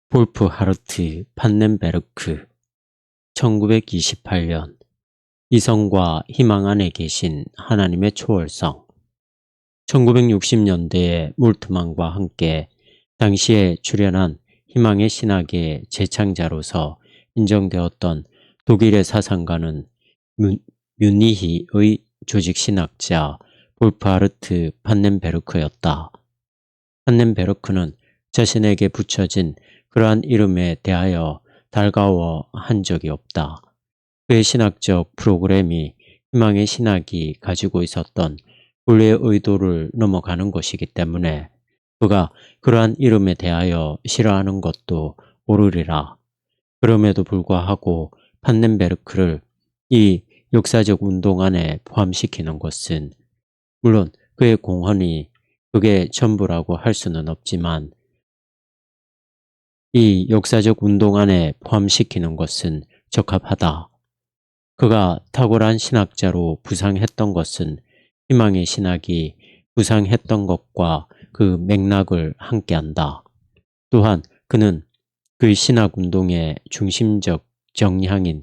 볼프하르트 판넨베르크 1928년 이성과 희망 안에 계신 하나님의 초월성. 1960년대에 몰트만과 함께 당시에 출연한 희망의 신학의 재창자로서 인정되었던 독일의 사상가는 뮌니히의 조직신학자 볼프하르트 판넨베르크였다. 판넨베르크는 자신에게 붙여진 그러한 이름에 대하여 달가워 한 적이 없다. 그의 신학적 프로그램이 희망의 신학이 가지고 있었던 본래의 의도를 넘어가는 것이기 때문에 그가 그러한 이름에 대하여 싫어하는 것도 옳으리라. 그럼에도 불구하고 판넨베르크를 이 역사적 운동 안에 포함시키는 것은 물론 그의 공헌이 그게 전부라고 할 수는 없지만 이 역사적 운동 안에 포함시키는 것은 적합하다. 그가 탁월한 신학자로 부상했던 것은 희망의 신학이 부상했던 것과 그 맥락을 함께한다. 또한 그는 그 신학운동의 중심적 정향인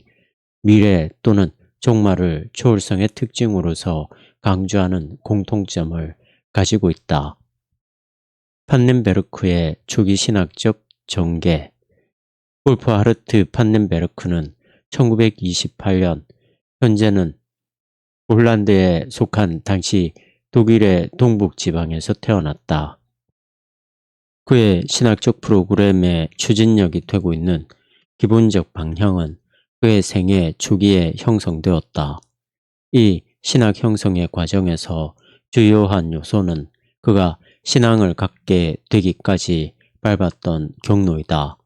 미래 또는 종말을 초월성의 특징으로서 강조하는 공통점을 가지고 있다. 판넨베르크의 초기 신학적 전개. 볼프하르트 판넨베르크는 1928년, 현재는 폴란드에 속한 당시 독일의 동북지방에서 태어났다. 그의 신학적 프로그램의 추진력이 되고 있는 기본적 방향은 그의 생애 초기에 형성되었다. 이 신학 형성의 과정에서 주요한 요소는 그가 신앙을 갖게 되기까지 밟았던 경로이다.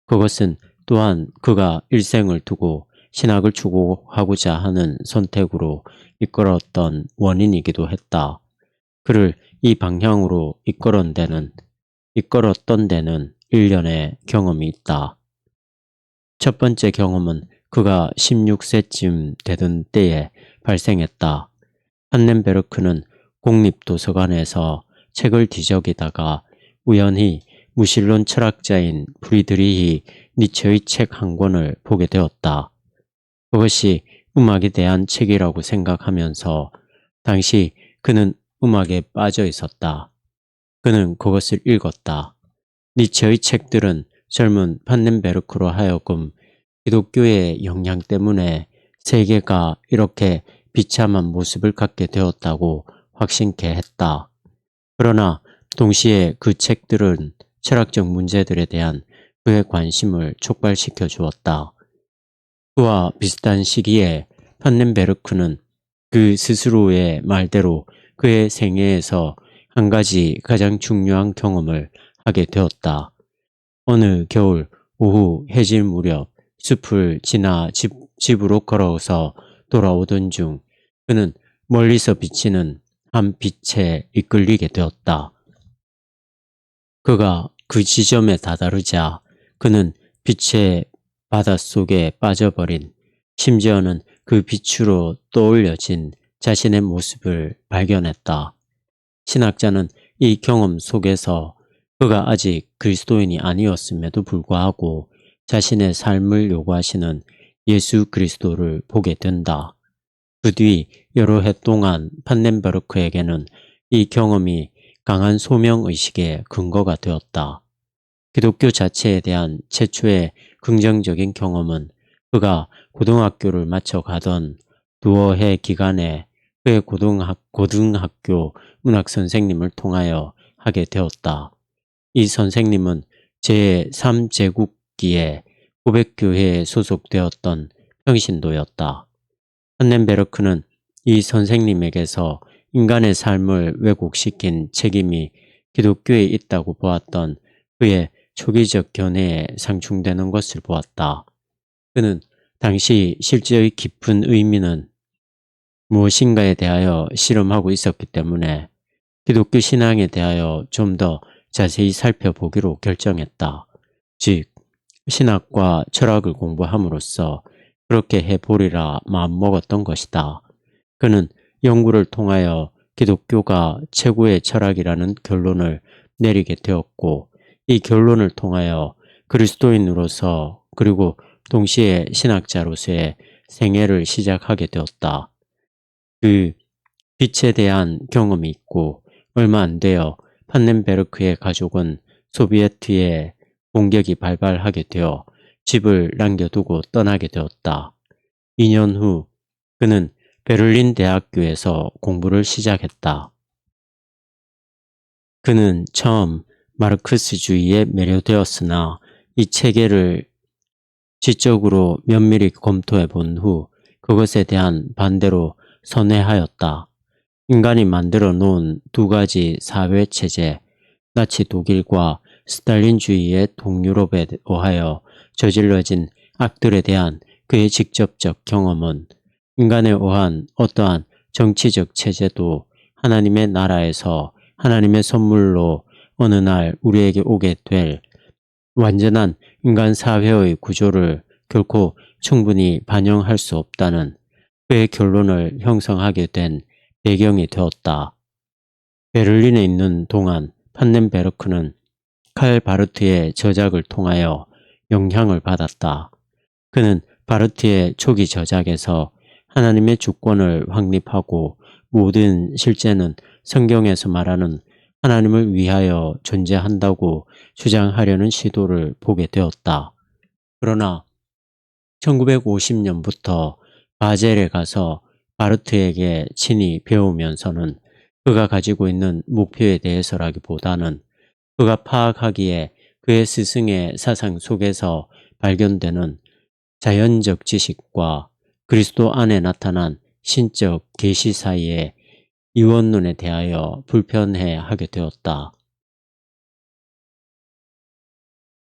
그것은 또한 그가 일생을 두고 신학을 추구하고자 하는 선택으로 이끌었던 원인이기도 했다. 그를 이 방향으로 이끌었던 데는 일련의 경험이 있다. 첫 번째 경험은 그가 16세쯤 되던 때에 발생했다. 판넨베르크는 공립도서관에서 책을 뒤적이다가 우연히 무신론 철학자인 프리드리히 니체의 책 한 권을 보게 되었다. 그것이 음악에 대한 책이라고 생각하면서 당시 그는 음악에 빠져 있었다. 그는 그것을 읽었다. 니체의 책들은 젊은 판넨베르크로 하여금 기독교의 영향 때문에 세계가 이렇게 비참한 모습을 갖게 되었다고 확신케 했다. 그러나 동시에 그 책들은 철학적 문제들에 대한 그의 관심을 촉발시켜 주었다. 그와 비슷한 시기에 판넨베르크는 그 스스로의 말대로 그의 생애에서 한 가지 가장 중요한 경험을 하게 되었다. 어느 겨울 오후 해질 무렵 숲을 지나 집으로 걸어서 돌아오던 중 그는 멀리서 비치는 한 빛에 이끌리게 되었다. 그가 그 지점에 다다르자 그는 빛의 바닷속에 빠져버린, 심지어는 그 빛으로 떠올려진 자신의 모습을 발견했다. 신학자는 이 경험 속에서 그가 아직 그리스도인이 아니었음에도 불구하고 자신의 삶을 요구하시는 예수 그리스도를 보게 된다. 그 뒤 여러 해 동안 판넨베르크에게는 이 경험이 강한 소명의식의 근거가 되었다. 기독교 자체에 대한 최초의 긍정적인 경험은 그가 고등학교를 마쳐 가던 두어 해 기간에 그의 고등학교 문학 선생님을 통하여 하게 되었다. 이 선생님은 제3제국기에 고백교회에 소속되었던 평신도였다. 판넨베르크는 이 선생님에게서 인간의 삶을 왜곡시킨 책임이 기독교에 있다고 보았던 그의 초기적 견해에 상충되는 것을 보았다. 그는 당시 실제의 깊은 의미는 무엇인가에 대하여 실험하고 있었기 때문에 기독교 신앙에 대하여 좀 더 자세히 살펴보기로 결정했다. 즉, 신학과 철학을 공부함으로써 그렇게 해보리라 마음먹었던 것이다. 그는 연구를 통하여 기독교가 최고의 철학이라는 결론을 내리게 되었고 이 결론을 통하여 그리스도인으로서 그리고 동시에 신학자로서의 생애를 시작하게 되었다. 그 빛에 대한 경험이 있고 얼마 안 되어 판넨베르크의 가족은 소비에트의 공격이 발발하게 되어 집을 남겨두고 떠나게 되었다. 2년 후 그는 베를린 대학교에서 공부를 시작했다. 그는 처음 마르크스주의에 매료되었으나 이 체계를 지적으로 면밀히 검토해 본 후 그것에 대한 반대로 선회하였다. 인간이 만들어 놓은 두 가지 사회체제, 나치 독일과 스탈린주의의 동유럽에 의하여 저질러진 악들에 대한 그의 직접적 경험은 인간에 의한 어떠한 정치적 체제도 하나님의 나라에서 하나님의 선물로 어느 날 우리에게 오게 될 완전한 인간 사회의 구조를 결코 충분히 반영할 수 없다는 그의 결론을 형성하게 된 배경이 되었다. 베를린에 있는 동안 판넨베르크는 칼 바르트의 저작을 통하여 영향을 받았다. 그는 바르트의 초기 저작에서 하나님의 주권을 확립하고 모든 실제는 성경에서 말하는 하나님을 위하여 존재한다고 주장하려는 시도를 보게 되었다. 그러나 1950년부터 바젤에 가서 바르트에게 친히 배우면서는 그가 가지고 있는 목표에 대해서라기보다는 그가 파악하기에 그의 스승의 사상 속에서 발견되는 자연적 지식과 그리스도 안에 나타난 신적 계시 사이의 이원론에 대하여 불편해하게 되었다.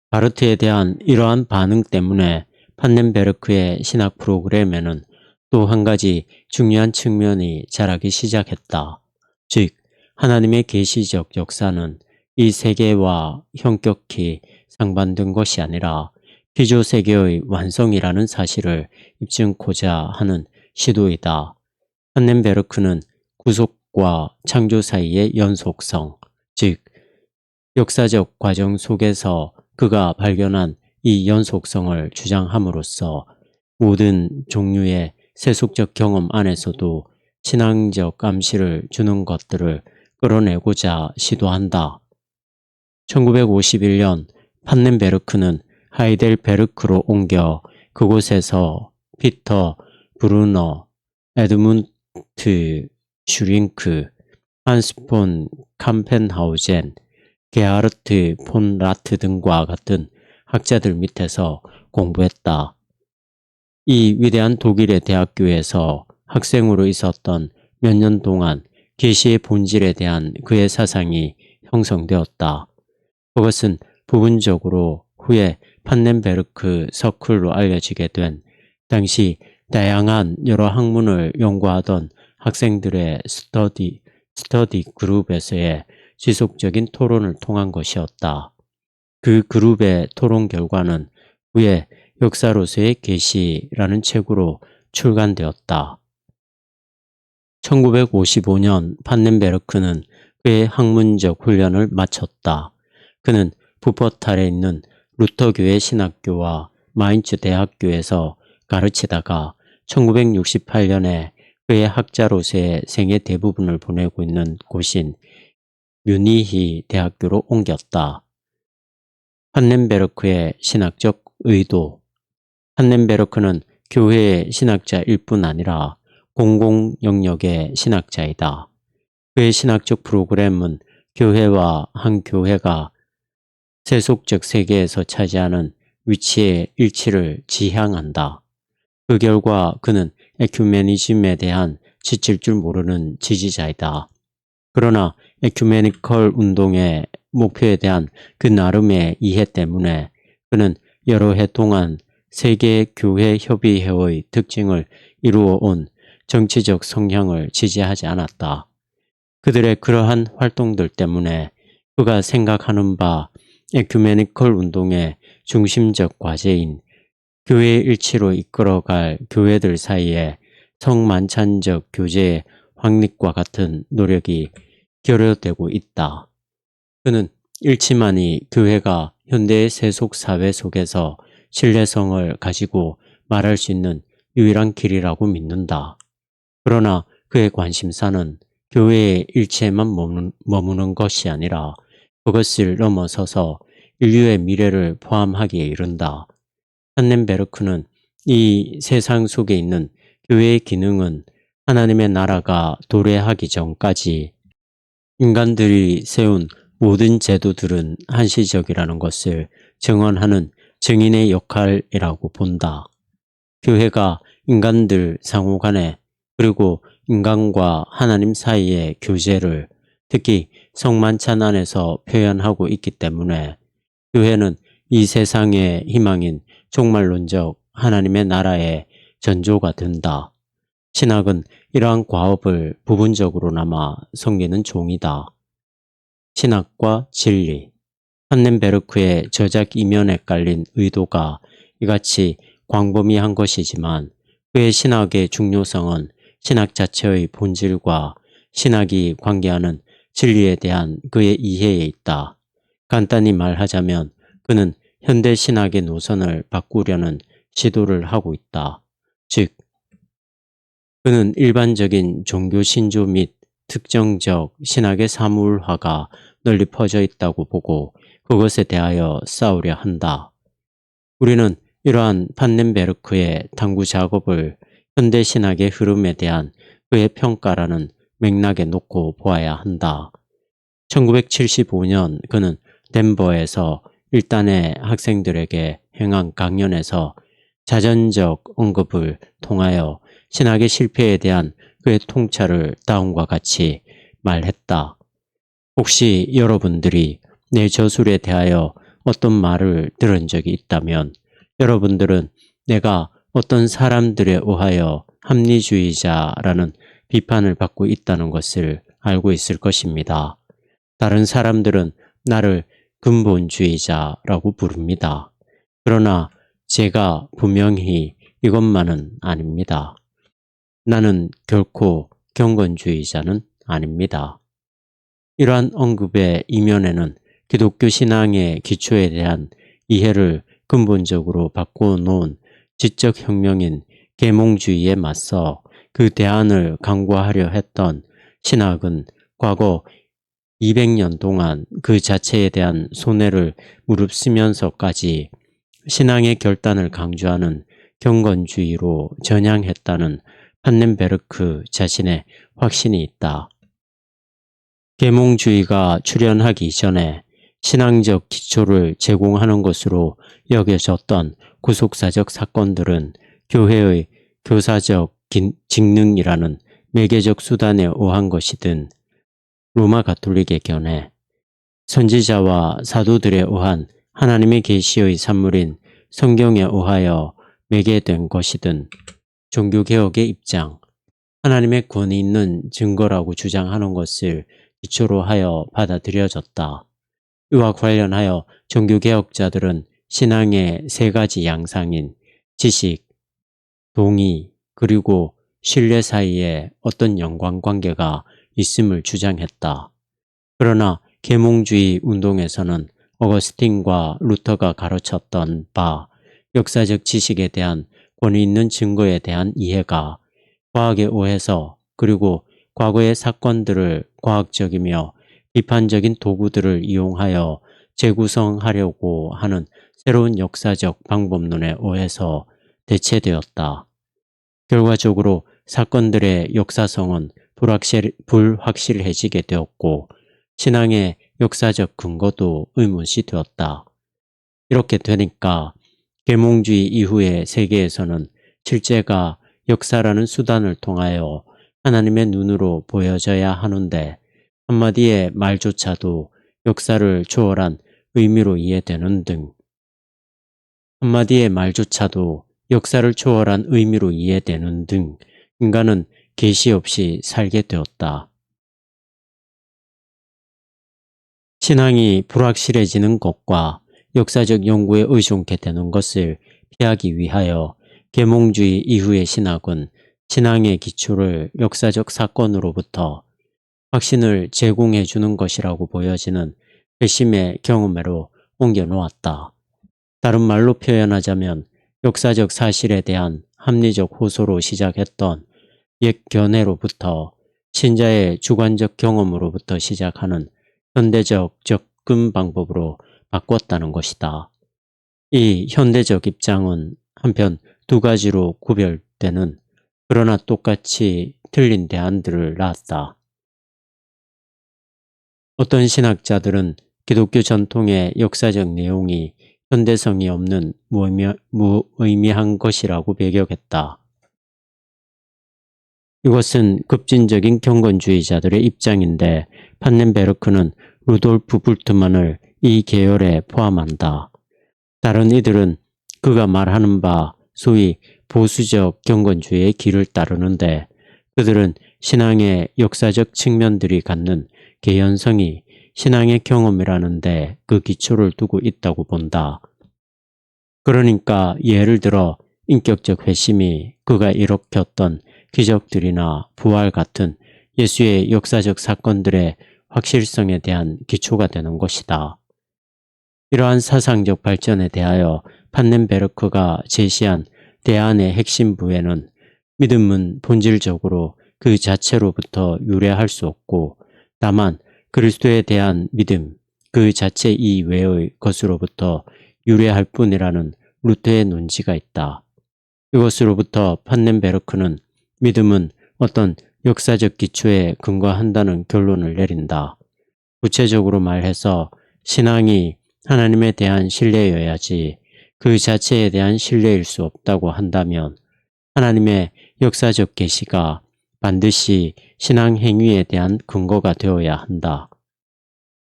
바르트에 대한 이러한 반응 때문에 판넨베르크의 신학 프로그램에는 또 한 가지 중요한 측면이 자라기 시작했다. 즉, 하나님의 계시적 역사는 이 세계와 현격히 상반된 것이 아니라 피조세계의 완성이라는 사실을 입증코자 하는 시도이다. 판넨베르크는 구속과 창조 사이의 연속성, 즉 역사적 과정 속에서 그가 발견한 이 연속성을 주장함으로써 모든 종류의 세속적 경험 안에서도 신앙적 암시를 주는 것들을 끌어내고자 시도한다. 1951년 판넨베르크는 하이델베르크로 옮겨 그곳에서 피터 브루너, 에드문트 슈링크, 한스 폰 캄펜하우젠, 게하르트 폰 라트 등과 같은 학자들 밑에서 공부했다. 이 위대한 독일의 대학교에서 학생으로 있었던 몇 년 동안 계시의 본질에 대한 그의 사상이 형성되었다. 그것은 부분적으로 후에 판넨베르크 서클로 알려지게 된 당시 다양한 여러 학문을 연구하던 학생들의 스터디 그룹에서의 지속적인 토론을 통한 것이었다. 그 그룹의 토론 결과는 후에 역사로서의 계시라는 책으로 출간되었다. 1955년 판넨베르크는 그의 학문적 훈련을 마쳤다. 그는 부퍼탈에 있는 루터교회 신학교와 마인츠 대학교에서 가르치다가 1968년에 그의 학자로서의 생애 대부분을 보내고 있는 곳인 뮤니히 대학교로 옮겼다. 판넨베르크의 신학적 의도. 판넨베르크는 교회의 신학자일 뿐 아니라 공공 영역의 신학자이다. 그의 신학적 프로그램은 교회와 한 교회가 세속적 세계에서 차지하는 위치의 일치를 지향한다. 그 결과 그는 에큐메니즘에 대한 지칠 줄 모르는 지지자이다. 그러나 에큐메니컬 운동의 목표에 대한 그 나름의 이해 때문에 그는 여러 해 동안 세계 교회 협의회의 특징을 이루어 온 정치적 성향을 지지하지 않았다. 그들의 그러한 활동들 때문에 그가 생각하는 바 에큐메니컬 운동의 중심적 과제인 교회의 일치로 이끌어갈 교회들 사이에 성만찬적 교제의 확립과 같은 노력이 결여되고 있다. 그는 일치만이 교회가 현대의 세속 사회 속에서 신뢰성을 가지고 말할 수 있는 유일한 길이라고 믿는다. 그러나 그의 관심사는 교회의 일체에만 머무는 것이 아니라 그것을 넘어서서 인류의 미래를 포함하기에 이른다. 한넨베르크는 이 세상 속에 있는 교회의 기능은 하나님의 나라가 도래하기 전까지 인간들이 세운 모든 제도들은 한시적이라는 것을 증언하는 증인의 역할이라고 본다. 교회가 인간들 상호 간에 그리고 인간과 하나님 사이의 교제를 특히 성만찬 안에서 표현하고 있기 때문에 교회는 이 세상의 희망인 종말론적 하나님의 나라의 전조가 된다. 신학은 이러한 과업을 부분적으로나마 섬기는 종이다. 신학과 진리. 한넨베르크의 저작 이면에 깔린 의도가 이같이 광범위한 것이지만 그의 신학의 중요성은 신학 자체의 본질과 신학이 관계하는 진리에 대한 그의 이해에 있다. 간단히 말하자면 그는 현대 신학의 노선을 바꾸려는 시도를 하고 있다. 즉, 그는 일반적인 종교 신조 및 특정적 신학의 사물화가 널리 퍼져 있다고 보고 그것에 대하여 싸우려 한다. 우리는 이러한 판넨베르크의 탐구 작업을 현대 신학의 흐름에 대한 그의 평가라는 맥락에 놓고 보아야 한다. 1975년 그는 덴버에서 일단의 학생들에게 행한 강연에서 자전적 언급을 통하여 신학의 실패에 대한 그의 통찰을 다음과 같이 말했다. 혹시 여러분들이 내 저술에 대하여 어떤 말을 들은 적이 있다면 여러분들은 내가 어떤 사람들에 의하여 합리주의자라는 비판을 받고 있다는 것을 알고 있을 것입니다. 다른 사람들은 나를 근본주의자라고 부릅니다. 그러나 제가 분명히 이것만은 아닙니다. 나는 결코 경건주의자는 아닙니다. 이러한 언급의 이면에는 기독교 신앙의 기초에 대한 이해를 근본적으로 바꿔놓은 지적 혁명인 계몽주의에 맞서 그 대안을 강구하려 했던 신학은 과거 200년 동안 그 자체에 대한 손해를 무릅쓰면서까지 신앙의 결단을 강조하는 경건주의로 전향했다는 판넨베르크 자신의 확신이 있다. 계몽주의가 출현하기 전에 신앙적 기초를 제공하는 것으로 여겨졌던 구속사적 사건들은 교회의 교사적 직능이라는 매개적 수단에 의한 것이든 로마 가톨릭의 견해, 선지자와 사도들에 의한 하나님의 계시의 산물인 성경에 의하여 매개된 것이든 종교개혁의 입장, 하나님의 권위 있는 증거라고 주장하는 것을 기초로 하여 받아들여졌다. 이와 관련하여 종교개혁자들은 신앙의 세 가지 양상인 지식, 동의, 그리고 신뢰 사이에 어떤 연관관계가 있음을 주장했다. 그러나 계몽주의 운동에서는 어거스틴과 루터가 가르쳤던 바 역사적 지식에 대한 권위 있는 증거에 대한 이해가 과학에 의해서 그리고 과거의 사건들을 과학적이며 비판적인 도구들을 이용하여 재구성하려고 하는 새로운 역사적 방법론에 의해서 대체되었다. 결과적으로 사건들의 역사성은 불확실해지게 되었고 신앙의 역사적 근거도 의문시 되었다. 이렇게 되니까 계몽주의 이후의 세계에서는 실제가 역사라는 수단을 통하여 하나님의 눈으로 보여져야 하는데 한마디의 말조차도 역사를 초월한 의미로 이해되는 등 인간은 계시 없이 살게 되었다. 신앙이 불확실해지는 것과 역사적 연구에 의존케 되는 것을 피하기 위하여 계몽주의 이후의 신학은 신앙의 기초를 역사적 사건으로부터 확신을 제공해 주는 것이라고 보여지는 회심의 경험으로 옮겨놓았다. 다른 말로 표현하자면 역사적 사실에 대한 합리적 호소로 시작했던 옛 견해로부터 신자의 주관적 경험으로부터 시작하는 현대적 접근 방법으로 바꿨다는 것이다. 이 현대적 입장은 한편 두 가지로 구별되는 그러나 똑같이 틀린 대안들을 낳았다. 어떤 신학자들은 기독교 전통의 역사적 내용이 현대성이 없는 무의미한 것이라고 배격했다. 이것은 급진적인 경건주의자들의 입장인데 판넨베르크는 루돌프 불트만을 이 계열에 포함한다. 다른 이들은 그가 말하는 바 소위 보수적 경건주의의 길을 따르는데 그들은 신앙의 역사적 측면들이 갖는 개연성이 신앙의 경험이라는데 그 기초를 두고 있다고 본다. 그러니까 예를 들어 인격적 회심이 그가 일으켰던 기적들이나 부활 같은 예수의 역사적 사건들의 확실성에 대한 기초가 되는 것이다. 이러한 사상적 발전에 대하여 판넨베르크가 제시한 대안의 핵심 부에는 믿음은 본질적으로 그 자체로부터 유래할 수 없고 다만 그리스도에 대한 믿음 그 자체 이외의 것으로부터 유래할 뿐이라는 루터의 논지가 있다. 이것으로부터 판넨베르크는 믿음은 어떤 역사적 기초에 근거한다는 결론을 내린다. 구체적으로 말해서 신앙이 하나님에 대한 신뢰여야지 그 자체에 대한 신뢰일 수 없다고 한다면 하나님의 역사적 계시가 반드시 신앙 행위에 대한 근거가 되어야 한다.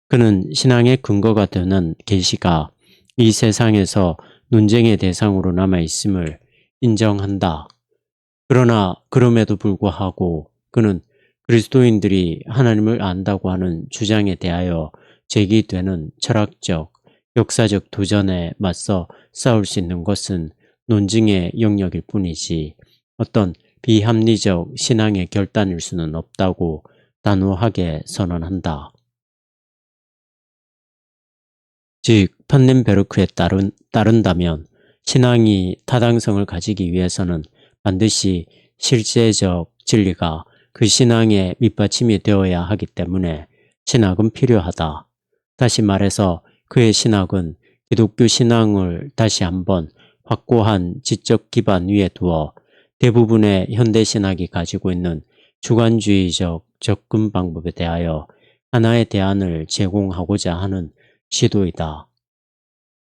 그는 신앙의 근거가 되는 계시가 이 세상에서 논쟁의 대상으로 남아있음을 인정한다. 그러나 그럼에도 불구하고 그는 그리스도인들이 하나님을 안다고 하는 주장에 대하여 제기되는 철학적, 역사적 도전에 맞서 싸울 수 있는 것은 논증의 영역일 뿐이지 어떤 비합리적 신앙의 결단일 수는 없다고 단호하게 선언한다. 즉 판넨베르크에 따른다면 신앙이 타당성을 가지기 위해서는 반드시 실제적 진리가 그 신앙의 밑받침이 되어야 하기 때문에 신학은 필요하다. 다시 말해서 그의 신학은 기독교 신앙을 다시 한번 확고한 지적 기반 위에 두어 대부분의 현대 신학이 가지고 있는 주관주의적 접근 방법에 대하여 하나의 대안을 제공하고자 하는 시도이다.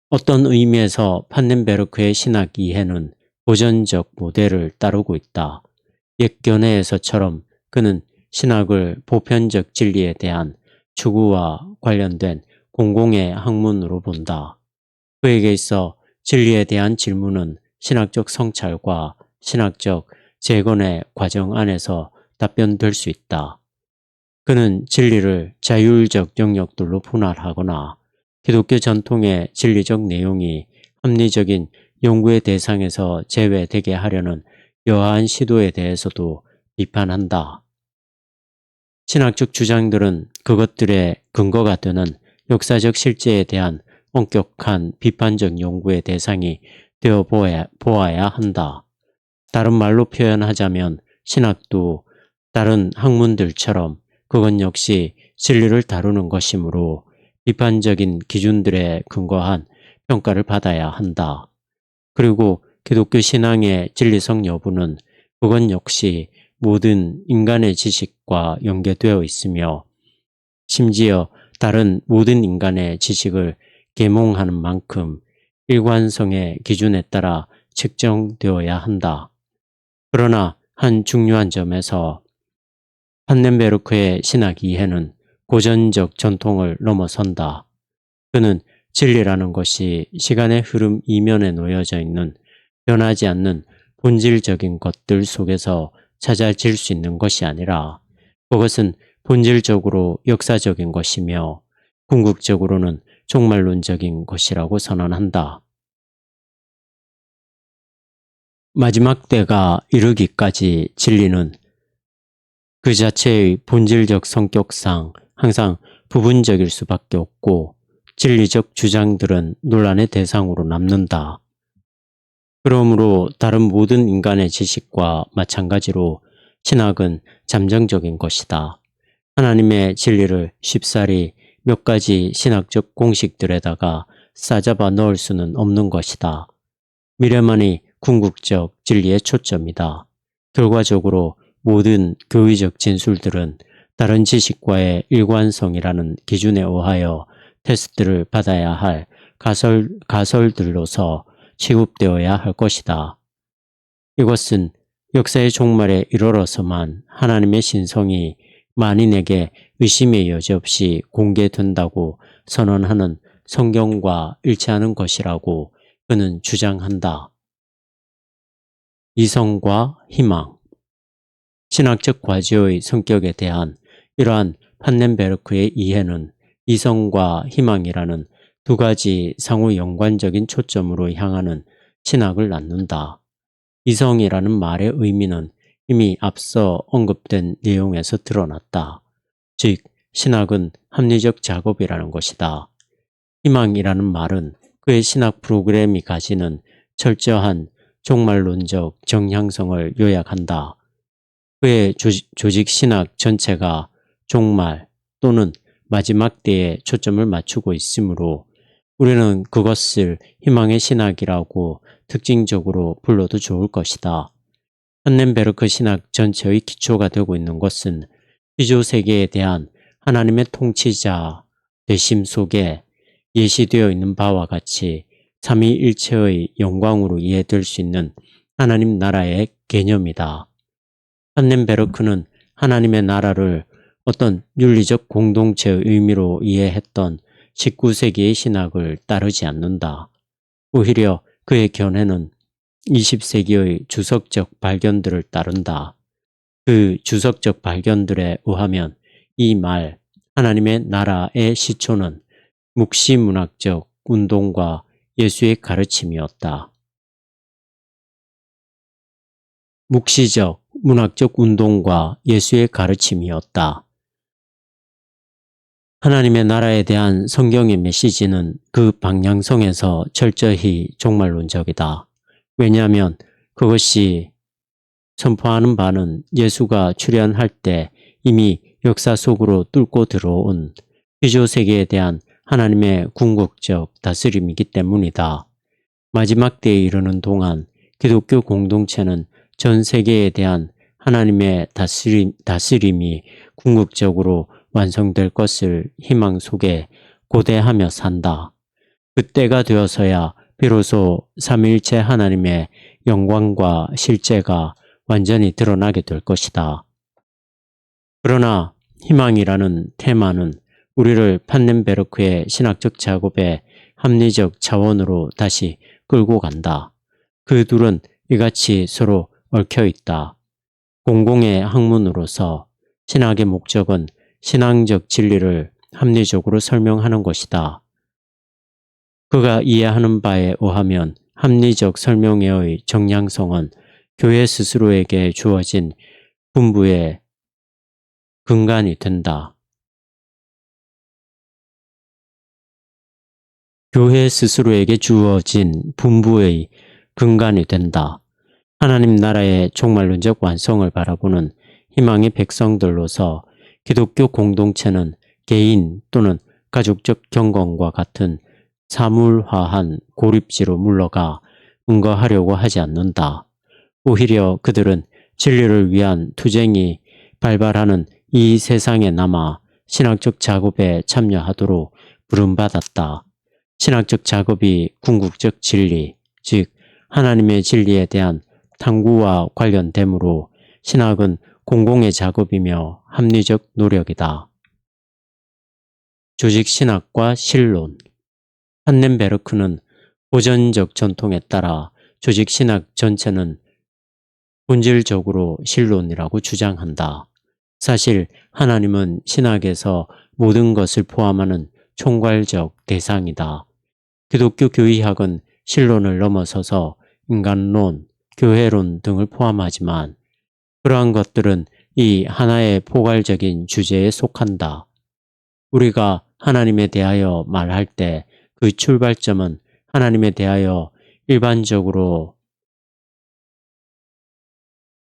어떤 의미에서 판넨베르크의 신학 이해는 고전적 모델을 따르고 있다. 옛 견해에서처럼 그는 신학을 보편적 진리에 대한 추구와 관련된 공공의 학문으로 본다. 그에게 있어 진리에 대한 질문은 신학적 성찰과 신학적 재건의 과정 안에서 답변될 수 있다. 그는 진리를 자율적 영역들로 분할하거나 기독교 전통의 진리적 내용이 합리적인 연구의 대상에서 제외되게 하려는 여하한 시도에 대해서도 비판한다. 신학적 주장들은 그것들의 근거가 되는 역사적 실제에 대한 엄격한 비판적 연구의 대상이 되어 보아야 한다. 다른 말로 표현하자면 신학도 다른 학문들처럼 그건 역시 진리를 다루는 것이므로 비판적인 기준들에 근거한 평가를 받아야 한다. 그리고 기독교 신앙의 진리성 여부는 그건 역시 모든 인간의 지식과 연계되어 있으며 심지어 다른 모든 인간의 지식을 계몽하는 만큼 일관성의 기준에 따라 측정되어야 한다. 그러나 한 중요한 점에서 판넨베르크의 신학 이해는 고전적 전통을 넘어선다. 그는 진리라는 것이 시간의 흐름 이면에 놓여져 있는 변하지 않는 본질적인 것들 속에서 찾아질 수 있는 것이 아니라 그것은 본질적으로 역사적인 것이며 궁극적으로는 종말론적인 것이라고 선언한다. 마지막 때가 이르기까지 진리는 그 자체의 본질적 성격상 항상 부분적일 수밖에 없고 진리적 주장들은 논란의 대상으로 남는다. 그러므로 다른 모든 인간의 지식과 마찬가지로 신학은 잠정적인 것이다. 하나님의 진리를 쉽사리 몇 가지 신학적 공식들에다가 싸잡아 넣을 수는 없는 것이다. 미래만이 궁극적 진리의 초점이다. 결과적으로 모든 교의적 진술들은 다른 지식과의 일관성이라는 기준에 의하여 테스트를 받아야 할 가설들로서 취급되어야 할 것이다. 이것은 역사의 종말에 이르러서만 하나님의 신성이 만인에게 의심의 여지 없이 공개된다고 선언하는 성경과 일치하는 것이라고 그는 주장한다. 이성과 희망. 신학적 과제의 성격에 대한 이러한 판넨베르크의 이해는 이성과 희망이라는 두 가지 상호 연관적인 초점으로 향하는 신학을 낳는다. 이성이라는 말의 의미는 이미 앞서 언급된 내용에서 드러났다. 즉, 신학은 합리적 작업이라는 것이다. 희망이라는 말은 그의 신학 프로그램이 가지는 철저한 종말론적 정향성을 요약한다. 그의 조직 신학 전체가 종말 또는 마지막 때에 초점을 맞추고 있으므로 우리는 그것을 희망의 신학이라고 특징적으로 불러도 좋을 것이다. 판넨베르크 신학 전체의 기초가 되고 있는 것은 피조세계에 대한 하나님의 통치자 되심 속에 예시되어 있는 바와 같이 삼위일체의 영광으로 이해될 수 있는 하나님 나라의 개념이다. 판넨베르크는 하나님의 나라를 어떤 윤리적 공동체의 의미로 이해했던 19세기의 신학을 따르지 않는다. 오히려 그의 견해는 20세기의 주석적 발견들을 따른다. 그 주석적 발견들에 의하면 이 말 하나님의 나라의 시초는 묵시문학적 운동과 예수의 가르침이었다. 묵시적 문학적 운동과 예수의 가르침이었다. 하나님의 나라에 대한 성경의 메시지는 그 방향성에서 철저히 종말론적이다. 왜냐하면 그것이 선포하는 바는 예수가 출현할 때 이미 역사 속으로 뚫고 들어온 피조세계에 대한 하나님의 궁극적 다스림이기 때문이다. 마지막 때에 이르는 동안 기독교 공동체는 전 세계에 대한 하나님의 다스림이 궁극적으로 완성될 것을 희망 속에 고대하며 산다. 그때가 되어서야 비로소 삼위일체 하나님의 영광과 실제가 완전히 드러나게 될 것이다. 그러나 희망이라는 테마는 우리를 판넨베르크의 신학적 작업의 합리적 차원으로 다시 끌고 간다. 그 둘은 이같이 서로 얽혀 있다. 공공의 학문으로서 신학의 목적은 신앙적 진리를 합리적으로 설명하는 것이다. 그가 이해하는 바에 의하면 합리적 설명의 정량성은 교회 스스로에게 주어진 분부의 근간이 된다. 교회 스스로에게 주어진 분부의 근간이 된다. 하나님 나라의 종말론적 완성을 바라보는 희망의 백성들로서 기독교 공동체는 개인 또는 가족적 경건과 같은 사물화한 고립지로 물러가 응거하려고 하지 않는다. 오히려 그들은 진리를 위한 투쟁이 발발하는 이 세상에 남아 신학적 작업에 참여하도록 부름받았다. 신학적 작업이 궁극적 진리, 즉 하나님의 진리에 대한 탐구와 관련되므로 신학은 공공의 작업이며 합리적 노력이다. 조직신학과 신론. 판넨베르크는 고전적 전통에 따라 조직신학 전체는 본질적으로 신론이라고 주장한다. 사실 하나님은 신학에서 모든 것을 포함하는 총괄적 대상이다. 기독교 교의학은 신론을 넘어서서 인간론, 교회론 등을 포함하지만 그러한 것들은 이 하나의 포괄적인 주제에 속한다. 우리가 하나님에 대하여 말할 때 그 출발점은 하나님에 대하여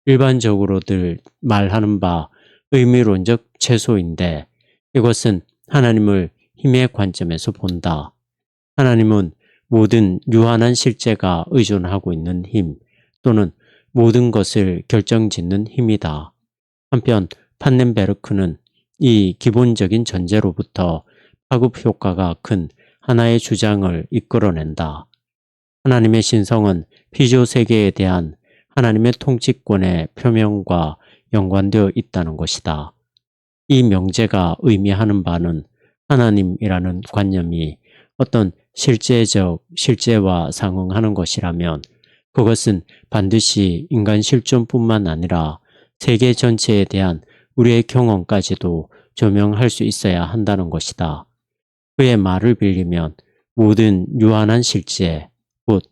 일반적으로들 말하는 바 의미론적 채소인데 이것은 하나님을 힘의 관점에서 본다. 하나님은 모든 유한한 실제가 의존하고 있는 힘 또는 모든 것을 결정짓는 힘이다. 한편 판넨베르크는 이 기본적인 전제로부터 파급 효과가 큰 하나의 주장을 이끌어낸다. 하나님의 신성은 피조 세계에 대한 하나님의 통치권의 표명과 연관되어 있다는 것이다. 이 명제가 의미하는 바는 하나님이라는 관념이 어떤 실제적 실제와 상응하는 것이라면 그것은 반드시 인간 실존뿐만 아니라 세계 전체에 대한 우리의 경험까지도 조명할 수 있어야 한다는 것이다. 그의 말을 빌리면 모든 유한한 실제, 곧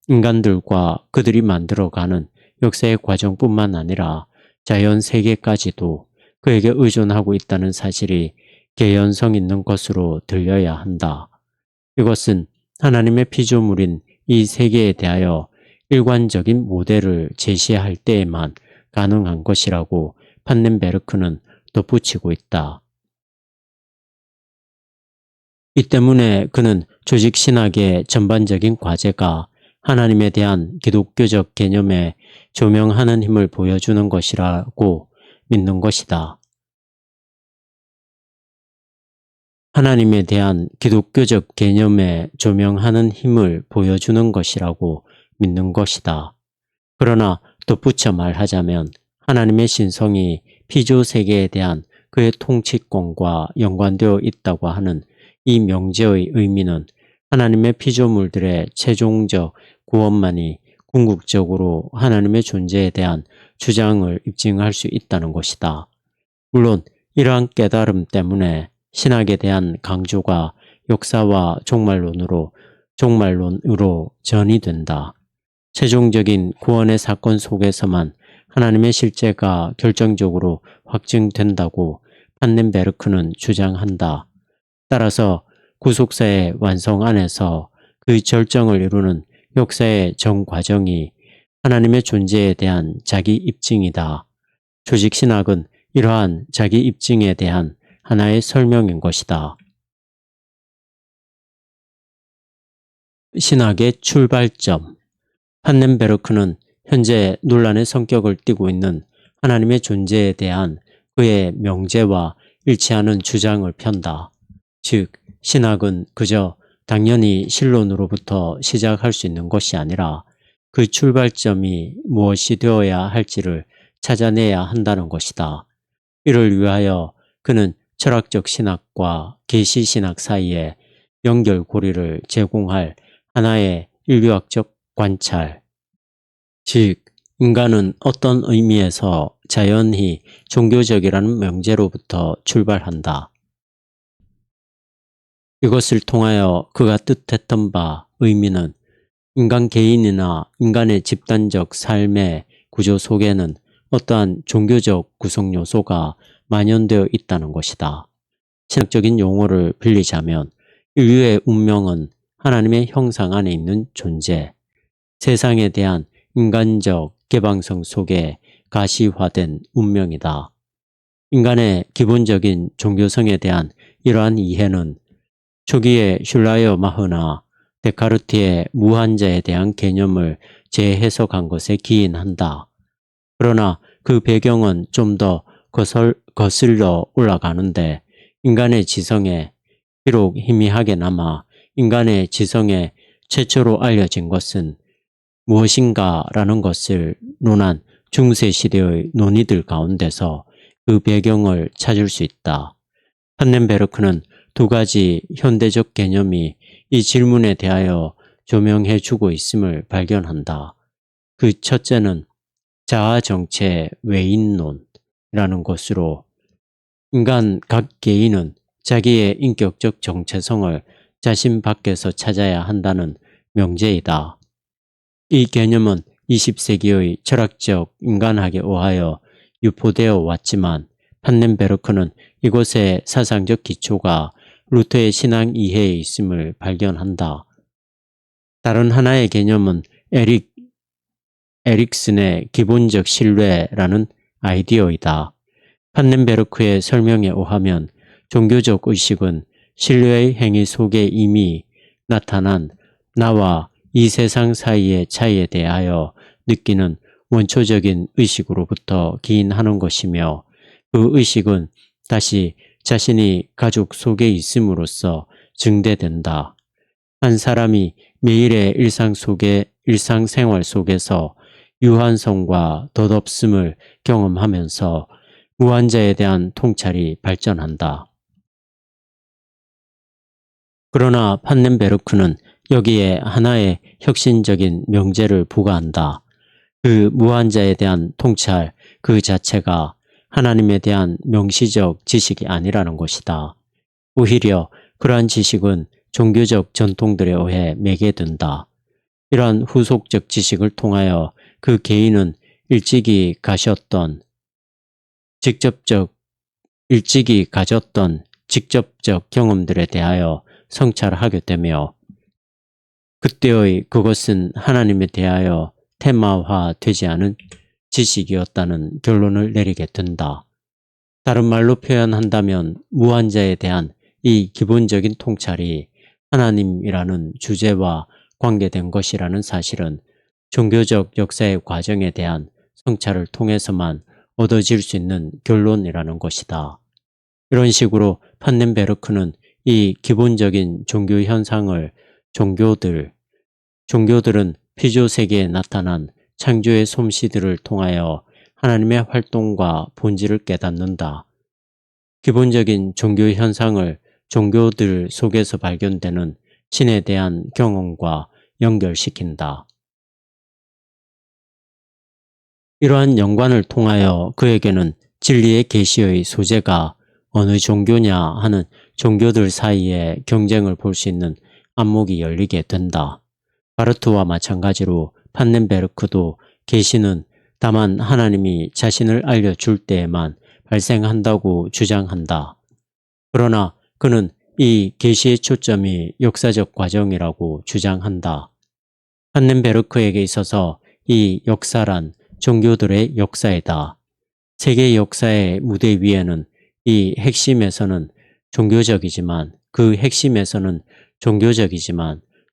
인간들과 그들이 만들어가는 역사의 과정뿐만 아니라 자연 세계까지도 그에게 의존하고 있다는 사실이 개연성 있는 것으로 들려야 한다. 이것은 하나님의 피조물인 이 세계에 대하여 일관적인 모델을 제시할 때에만 가능한 것이라고 판넨베르크는 덧붙이고 있다. 이 때문에 그는 조직신학의 전반적인 과제가 하나님에 대한 기독교적 개념에 조명하는 힘을 보여주는 것이라고 믿는 것이다. 하나님에 대한 기독교적 개념에 조명하는 힘을 보여주는 것이라고 믿는 것이다. 그러나 덧붙여 말하자면 하나님의 신성이 피조 세계에 대한 그의 통치권과 연관되어 있다고 하는 이 명제의 의미는 하나님의 피조물들의 최종적 구원만이 궁극적으로 하나님의 존재에 대한 주장을 입증할 수 있다는 것이다. 물론 이러한 깨달음 때문에 신학에 대한 강조가 역사와 종말론으로 전이된다. 최종적인 구원의 사건 속에서만 하나님의 실제가 결정적으로 확증된다고 판넨베르크는 주장한다. 따라서 구속사의 완성 안에서 그 절정을 이루는 역사의 전 과정이 하나님의 존재에 대한 자기 입증이다. 조직신학은 이러한 자기 입증에 대한 하나의 설명인 것이다. 신학의 출발점. 판넨베르크는 현재 논란의 성격을 띠고 있는 하나님의 존재에 대한 그의 명제와 일치하는 주장을 편다. 즉, 신학은 그저 당연히 신론으로부터 시작할 수 있는 것이 아니라 그 출발점이 무엇이 되어야 할지를 찾아내야 한다는 것이다. 이를 위하여 그는 철학적 신학과 계시 신학 사이에 연결고리를 제공할 하나의 인류학적 관찰, 즉 인간은 어떤 의미에서 자연히 종교적이라는 명제로부터 출발한다. 이것을 통하여 그가 뜻했던 바 의미는 인간 개인이나 인간의 집단적 삶의 구조 속에는 어떠한 종교적 구성 요소가 만연되어 있다는 것이다. 신학적인 용어를 빌리자면 인류의 운명은 하나님의 형상 안에 있는 존재, 세상에 대한 인간적 개방성 속에 가시화된 운명이다. 인간의 기본적인 종교성에 대한 이러한 이해는 초기의 슐라이어마흐나 데카르트의 무한자에 대한 개념을 재해석한 것에 기인한다. 그러나 그 배경은 좀 더 거슬러 올라가는데 인간의 지성에 비록 희미하게나마 인간의 지성에 최초로 알려진 것은 무엇인가라는 것을 논한 중세시대의 논의들 가운데서 그 배경을 찾을 수 있다. 판넨베르크는 두 가지 현대적 개념이 이 질문에 대하여 조명해 주고 있음을 발견한다. 그 첫째는 자아정체 외인론이라는 것으로 인간 각 개인은 자기의 인격적 정체성을 자신 밖에서 찾아야 한다는 명제이다. 이 개념은 20세기의 철학적 인간학에 의하여 유포되어 왔지만 판넨베르크는 이것의 사상적 기초가 루터의 신앙 이해에 있음을 발견한다. 다른 하나의 개념은 에릭슨의 기본적 신뢰라는 아이디어이다. 판넨베르크의 설명에 의하면 종교적 의식은 신뢰의 행위 속에 이미 나타난 나와 이 세상 사이의 차이에 대하여 느끼는 원초적인 의식으로부터 기인하는 것이며, 그 의식은 다시 자신이 가족 속에 있음으로써 증대된다. 한 사람이 매일의 일상생활 속에서 유한성과 덧없음을 경험하면서 무한자에 대한 통찰이 발전한다. 그러나 판넨베르크는 여기에 하나의 혁신적인 명제를 부과한다. 그 무한자에 대한 통찰 그 자체가 하나님에 대한 명시적 지식이 아니라는 것이다. 오히려 그러한 지식은 종교적 전통들에 의해 매개된다. 이러한 후속적 지식을 통하여 그 개인은 일찍이 가졌던 직접적 경험들에 대하여 성찰하게 되며, 그때의 그것은 하나님에 대하여 테마화되지 않은 지식이었다는 결론을 내리게 된다. 다른 말로 표현한다면 무한자에 대한 이 기본적인 통찰이 하나님이라는 주제와 관계된 것이라는 사실은 종교적 역사의 과정에 대한 성찰을 통해서만 얻어질 수 있는 결론이라는 것이다. 이런 식으로 판넨베르크는 이 기본적인 종교 현상을 종교들은 피조 세계에 나타난 창조의 솜씨들을 통하여 하나님의 활동과 본질을 깨닫는다. 기본적인 종교 현상을 종교들 속에서 발견되는 신에 대한 경험과 연결시킨다. 이러한 연관을 통하여 그에게는 진리의 계시의 소재가 어느 종교냐 하는 종교들 사이의 경쟁을 볼 수 있는 안목이 열리게 된다. 바르트와 마찬가지로 판넨베르크도 계시는 다만 하나님이 자신을 알려줄 때에만 발생한다고 주장한다. 그러나 그는 이 계시의 초점이 역사적 과정이라고 주장한다. 판넨베르크에게 있어서 이 역사란 종교들의 역사이다. 세계 역사의 무대 위에는 이 핵심에서는 종교적이지만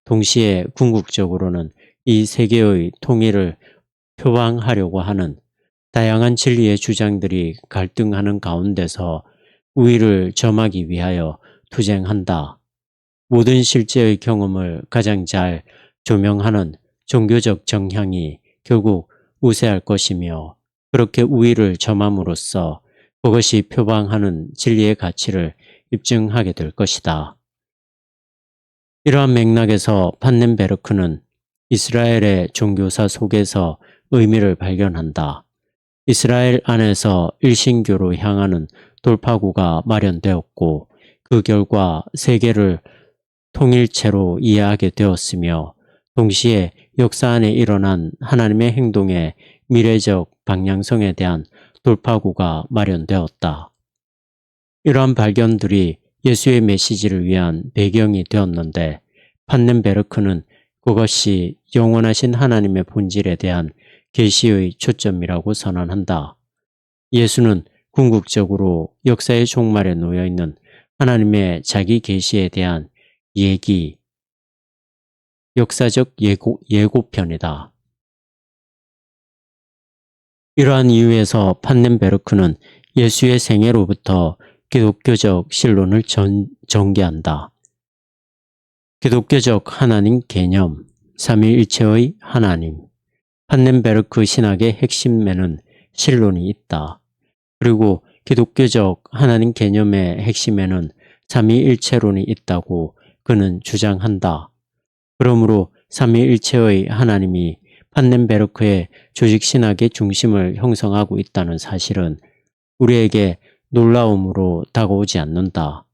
동시에 궁극적으로는 이 세계의 통일을 표방하려고 하는 다양한 진리의 주장들이 갈등하는 가운데서 우위를 점하기 위하여 투쟁한다. 모든 실제의 경험을 가장 잘 조명하는 종교적 정향이 결국 우세할 것이며, 그렇게 우위를 점함으로써 그것이 표방하는 진리의 가치를 입증하게 될 것이다. 이러한 맥락에서 판넨베르크는 이스라엘의 종교사 속에서 의미를 발견한다. 이스라엘 안에서 일신교로 향하는 돌파구가 마련되었고, 그 결과 세계를 통일체로 이해하게 되었으며, 동시에 역사 안에 일어난 하나님의 행동의 미래적 방향성에 대한 돌파구가 마련되었다. 이러한 발견들이 예수의 메시지를 위한 배경이 되었는데, 판넨베르크는 그것이 영원하신 하나님의 본질에 대한 계시의 초점이라고 선언한다. 예수는 궁극적으로 역사의 종말에 놓여있는 하나님의 자기 계시에 대한 역사적 예고편이다. 이러한 이유에서 판넨베르크는 예수의 생애로부터 기독교적 신론을 전개한다. 기독교적 하나님 개념, 삼위일체의 하나님. 판넨베르크 신학의 핵심에는 신론이 있다. 그리고 기독교적 하나님 개념의 핵심에는 삼위일체론이 있다고 그는 주장한다. 그러므로 삼위일체의 하나님이 판넨베르크의 조직신학의 중심을 형성하고 있다는 사실은 우리에게 놀라움으로 다가오지 않는다.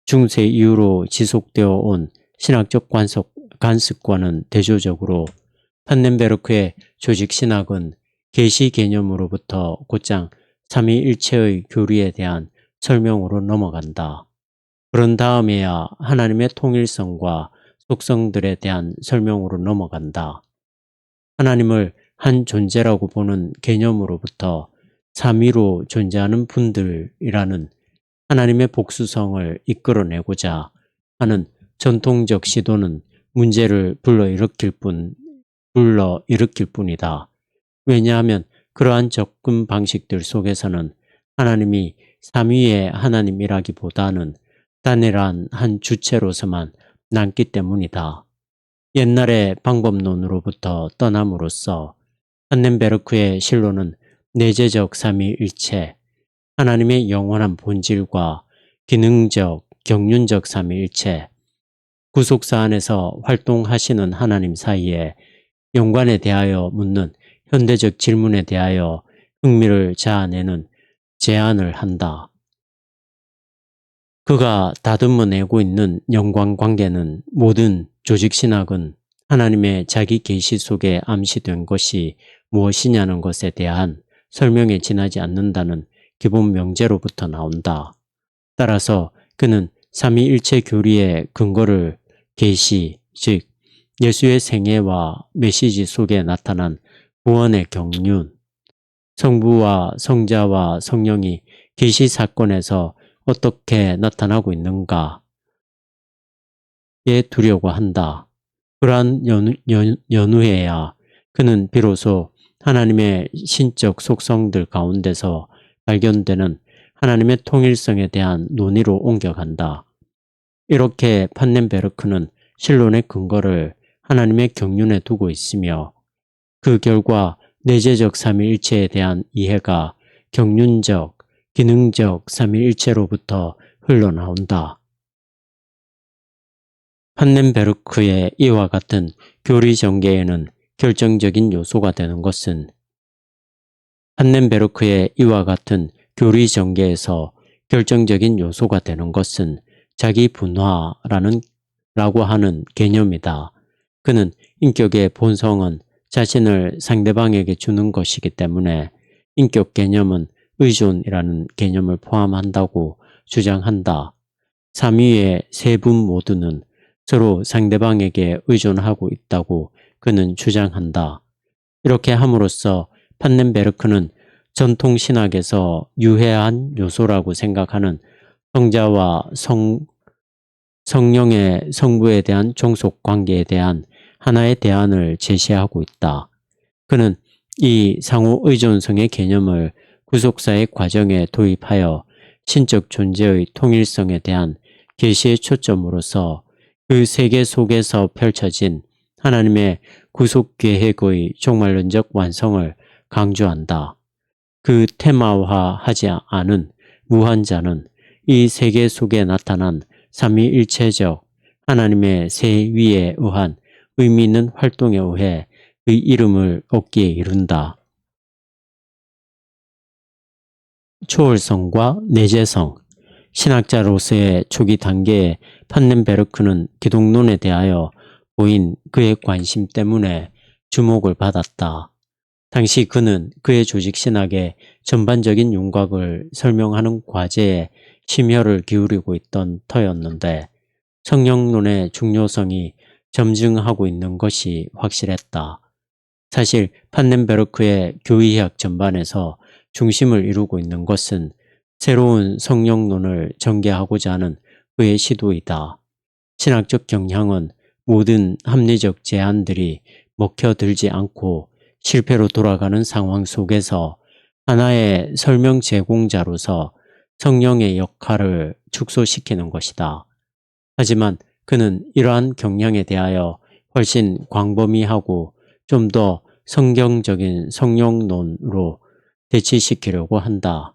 중세 이후로 지속되어 온 신학적 관습과는 대조적으로 판넨베르크의 조직신학은 계시 개념으로부터 곧장 삼위일체의 교리에 대한 설명으로 넘어간다. 그런 다음에야 하나님의 통일성과 속성들에 대한 설명으로 넘어간다. 하나님을 한 존재라고 보는 개념으로부터 삼위로 존재하는 분들이라는 하나님의 복수성을 이끌어내고자 하는 전통적 시도는 문제를 불러일으킬 뿐이다. 왜냐하면 그러한 접근 방식들 속에서는 하나님이 삼위의 하나님이라기보다는 단일한 한 주체로서만 남기 때문이다. 옛날의 방법론으로부터 떠남으로써 판넨베르크의 실론은 내재적 삼위일체, 하나님의 영원한 본질과 기능적, 경륜적 삼위일체, 구속사 안에서 활동하시는 하나님 사이에 연관에 대하여 묻는 현대적 질문에 대하여 흥미를 자아내는 제안을 한다. 그가 다듬어 내고 있는 연관관계는 모든 조직신학은 하나님의 자기 계시 속에 암시된 것이 무엇이냐는 것에 대한 설명에 지나지 않는다는 기본 명제로부터 나온다. 따라서 그는 삼위일체 교리의 근거를 계시, 즉 예수의 생애와 메시지 속에 나타난 구원의 경륜, 성부와 성자와 성령이 계시 사건에서 어떻게 나타나고 있는가에 두려고 한다. 그러한 연후에야 그는 비로소 하나님의 신적 속성들 가운데서 발견되는 하나님의 통일성에 대한 논의로 옮겨간다. 이렇게 판넨베르크는 신론의 근거를 하나님의 경륜에 두고 있으며 그 결과 내재적 삼위일체에 대한 이해가 경륜적, 기능적 삼위일체로부터 흘러나온다. 판넨베르크의 이와 같은 교리 전개에는 결정적인 요소가 되는 것은 판넨베르크의 이와 같은 교리 전개에서 결정적인 요소가 되는 것은 자기 분화라고 하는 개념이다. 그는 인격의 본성은 자신을 상대방에게 주는 것이기 때문에 인격 개념은 의존이라는 개념을 포함한다고 주장한다. 삼위의 세 분 모두는 서로 상대방에게 의존하고 있다고 그는 주장한다. 이렇게 함으로써 판넨베르크는 전통신학에서 유해한 요소라고 생각하는 성자와 성령의 성부에 대한 종속관계에 대한 하나의 대안을 제시하고 있다. 그는 이 상호의존성의 개념을 구속사의 과정에 도입하여 신적 존재의 통일성에 대한 계시의 초점으로서 그 세계 속에서 펼쳐진 하나님의 구속계획의 종말론적 완성을 강조한다. 그 테마화하지 않은 무한자는 이 세계 속에 나타난 삼위일체적 하나님의 세 위에 의한 의미 있는 활동에 의해 그 이름을 얻기에 이른다. 초월성과 내재성. 신학자로서의 초기 단계에 판넨베르크는 기독론에 대하여 보인 그의 관심 때문에 주목을 받았다. 당시 그는 그의 조직신학의 전반적인 윤곽을 설명하는 과제에 심혈을 기울이고 있던 터였는데 성령론의 중요성이 점증하고 있는 것이 확실했다. 사실 판넨베르크의 교의학 전반에서 중심을 이루고 있는 것은 새로운 성령론을 전개하고자 하는 그의 시도이다. 신학적 경향은 모든 합리적 제안들이 먹혀들지 않고 실패로 돌아가는 상황 속에서 하나의 설명 제공자로서 성령의 역할을 축소시키는 것이다. 하지만 그는 이러한 경향에 대하여 훨씬 광범위하고 좀 더 성경적인 성령론으로 대치시키려고 한다.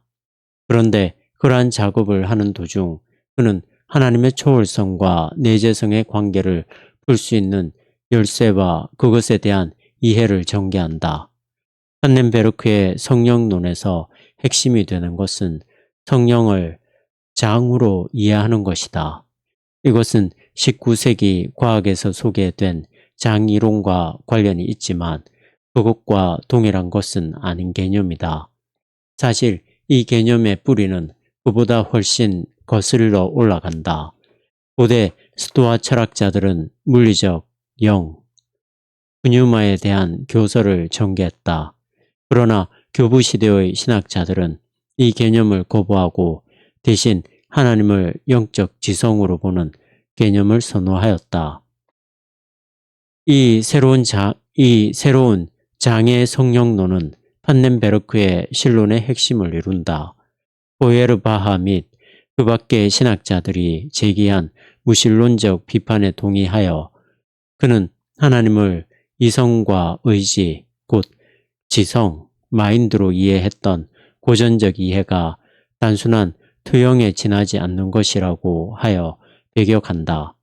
그런데 그러한 작업을 하는 도중 그는 하나님의 초월성과 내재성의 관계를 풀 수 있는 열쇠와 그것에 대한 이해를 전개한다. 판넨베르크의 성령론에서 핵심이 되는 것은 성령을 장으로 이해하는 것이다. 이것은 19세기 과학에서 소개된 장이론과 관련이 있지만 그것과 동일한 것은 아닌 개념이다. 사실 이 개념의 뿌리는 그보다 훨씬 거슬러 올라간다. 고대 스토아 철학자들은 물리적 영, 푸뉴마에 대한 교서를 전개했다. 그러나 교부 시대의 신학자들은 이 개념을 거부하고 대신 하나님을 영적 지성으로 보는 개념을 선호하였다. 이 새로운 장애 성령론은 판넨베르크의 신론의 핵심을 이룬다. 보예르바하 및 그 밖의 신학자들이 제기한 무신론적 비판에 동의하여 그는 하나님을 이성과 의지, 곧 지성, 마인드로 이해했던 고전적 이해가 단순한 투영에 지나지 않는 것이라고 하여 배격한다.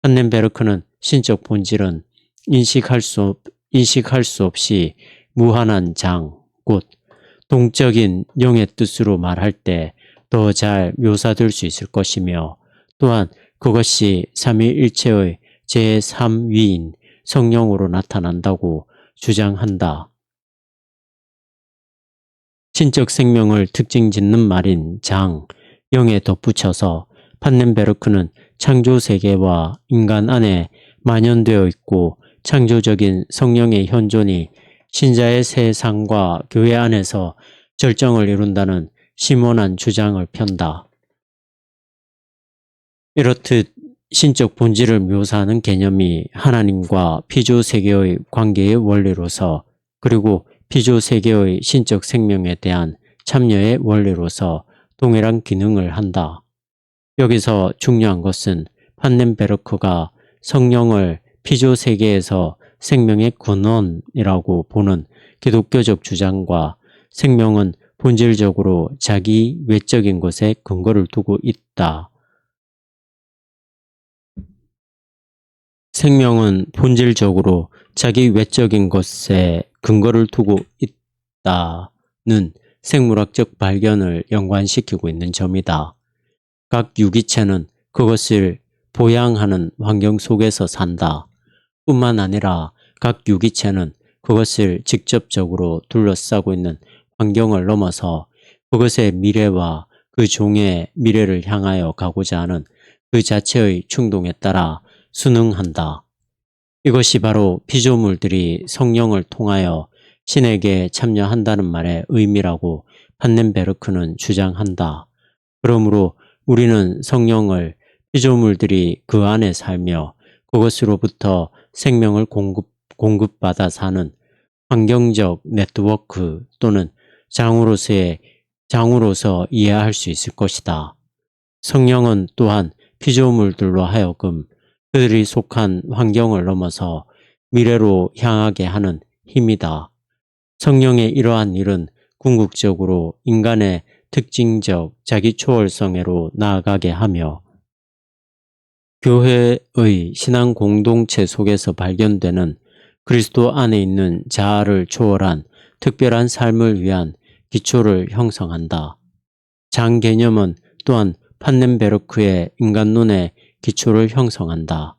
판넨베르크는 신적 본질은 인식할 수 없이 무한한 장, 곧 동적인 영의 뜻으로 말할 때 더 잘 묘사될 수 있을 것이며 또한 그것이 삼위일체의 제3위인 성령으로 나타난다고 주장한다. 신적 생명을 특징 짓는 말인 장, 영에 덧붙여서 판넨베르크는 창조 세계와 인간 안에 만연되어 있고 창조적인 성령의 현존이 신자의 세상과 교회 안에서 절정을 이룬다는 심원한 주장을 편다. 이렇듯 신적 본질을 묘사하는 개념이 하나님과 피조 세계의 관계의 원리로서 그리고 피조 세계의 신적 생명에 대한 참여의 원리로서 동일한 기능을 한다. 여기서 중요한 것은 판넨베르크가 성령을 피조 세계에서 생명의 근원이라고 보는 기독교적 주장과 생명은 본질적으로 자기 외적인 것에 근거를 두고 있다. 생명은 본질적으로 자기 외적인 것에 근거를 두고 있다는 생물학적 발견을 연관시키고 있는 점이다. 각 유기체는 그것을 보양하는 환경 속에서 산다. 뿐만 아니라 각 유기체는 그것을 직접적으로 둘러싸고 있는 환경을 넘어서 그것의 미래와 그 종의 미래를 향하여 가고자 하는 그 자체의 충동에 따라 순응한다. 이것이 바로 피조물들이 성령을 통하여 신에게 참여한다는 말의 의미라고 판넨베르크는 주장한다. 그러므로 우리는 성령을 피조물들이 그 안에 살며 그것으로부터 생명을 공급받아 사는 환경적 네트워크 또는 장으로서 이해할 수 있을 것이다. 성령은 또한 피조물들로 하여금 그들이 속한 환경을 넘어서 미래로 향하게 하는 힘이다. 성령의 이러한 일은 궁극적으로 인간의 특징적 자기 초월성애로 나아가게 하며 교회의 신앙 공동체 속에서 발견되는 그리스도 안에 있는 자아를 초월한 특별한 삶을 위한 기초를 형성한다. 장 개념은 또한 판넨베르크의 인간론의 기초를 형성한다.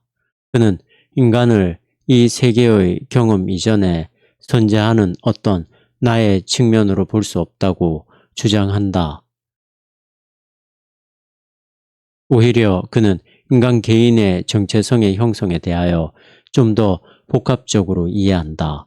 그는 인간을 이 세계의 경험 이전에 존재하는 어떤 나의 측면으로 볼 수 없다고 주장한다. 오히려 그는 인간 개인의 정체성의 형성에 대하여 좀 더 복합적으로 이해한다.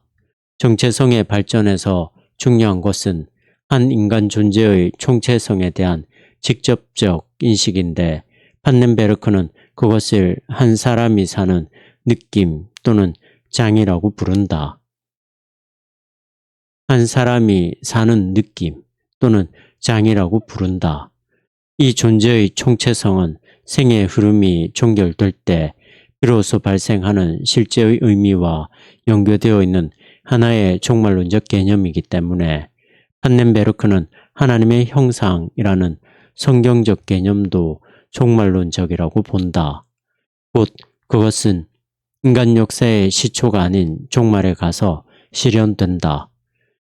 정체성의 발전에서 중요한 것은 한 인간 존재의 총체성에 대한 직접적 인식인데 판넨베르크는 그것을 한 사람이 사는 느낌 또는 장이라고 부른다. 한 사람이 사는 느낌 또는 장이라고 부른다. 이 존재의 총체성은 생의 흐름이 종결될 때 비로소 발생하는 실제의 의미와 연결되어 있는 하나의 종말론적 개념이기 때문에 판넨베르크는 하나님의 형상이라는 성경적 개념도 종말론적이라고 본다. 곧 그것은 인간 역사의 시초가 아닌 종말에 가서 실현된다.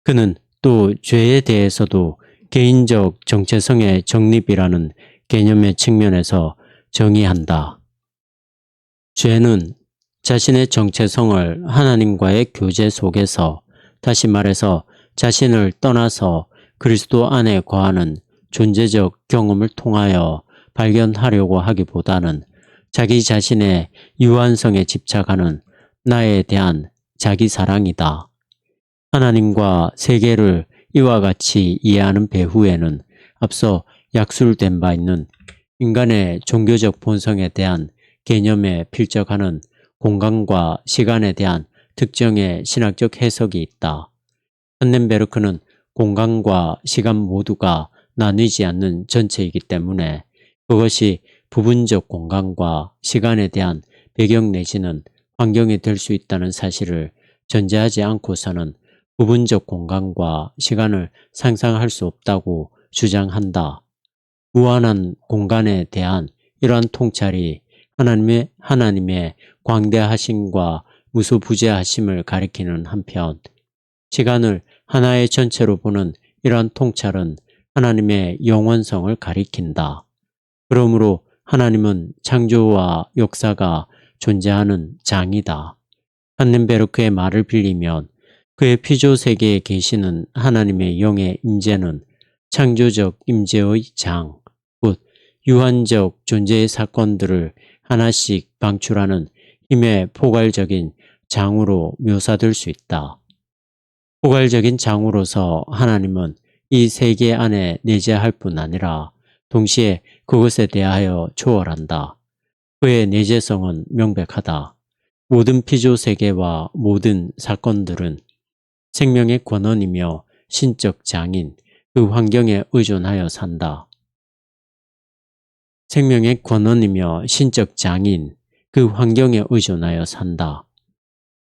그는 또 죄에 대해서도 개인적 정체성의 정립이라는 개념의 측면에서 정의한다. 죄는 자신의 정체성을 하나님과의 교제 속에서, 다시 말해서 자신을 떠나서 그리스도 안에 거하는 존재적 경험을 통하여 발견하려고 하기보다는 자기 자신의 유한성에 집착하는 나에 대한 자기 사랑이다. 하나님과 세계를 이와 같이 이해하는 배후에는 앞서 약술된 바 있는 인간의 종교적 본성에 대한 개념에 필적하는 공간과 시간에 대한 특정의 신학적 해석이 있다. 판넨베르크는 공간과 시간 모두가 나뉘지 않는 전체이기 때문에 그것이 부분적 공간과 시간에 대한 배경 내지는 환경이 될 수 있다는 사실을 전제하지 않고서는 부분적 공간과 시간을 상상할 수 없다고 주장한다. 무한한 공간에 대한 이러한 통찰이 하나님의 광대하심과 무소부재하심을 가리키는 한편 시간을 하나의 전체로 보는 이러한 통찰은 하나님의 영원성을 가리킨다. 그러므로 하나님은 창조와 역사가 존재하는 장이다. 판넨베르크의 말을 빌리면 그의 피조 세계에 계시는 하나님의 영의 임재는 창조적 임재의 장, 곧 유한적 존재의 사건들을 하나씩 방출하는 힘의 포괄적인 장으로 묘사될 수 있다. 포괄적인 장으로서 하나님은 이 세계 안에 내재할 뿐 아니라 동시에 그것에 대하여 초월한다. 그의 내재성은 명백하다. 모든 피조 세계와 모든 사건들은 생명의 권원이며 신적 장인, 그 환경에 의존하여 산다. 생명의 권원이며 신적 장인, 그 환경에 의존하여 산다.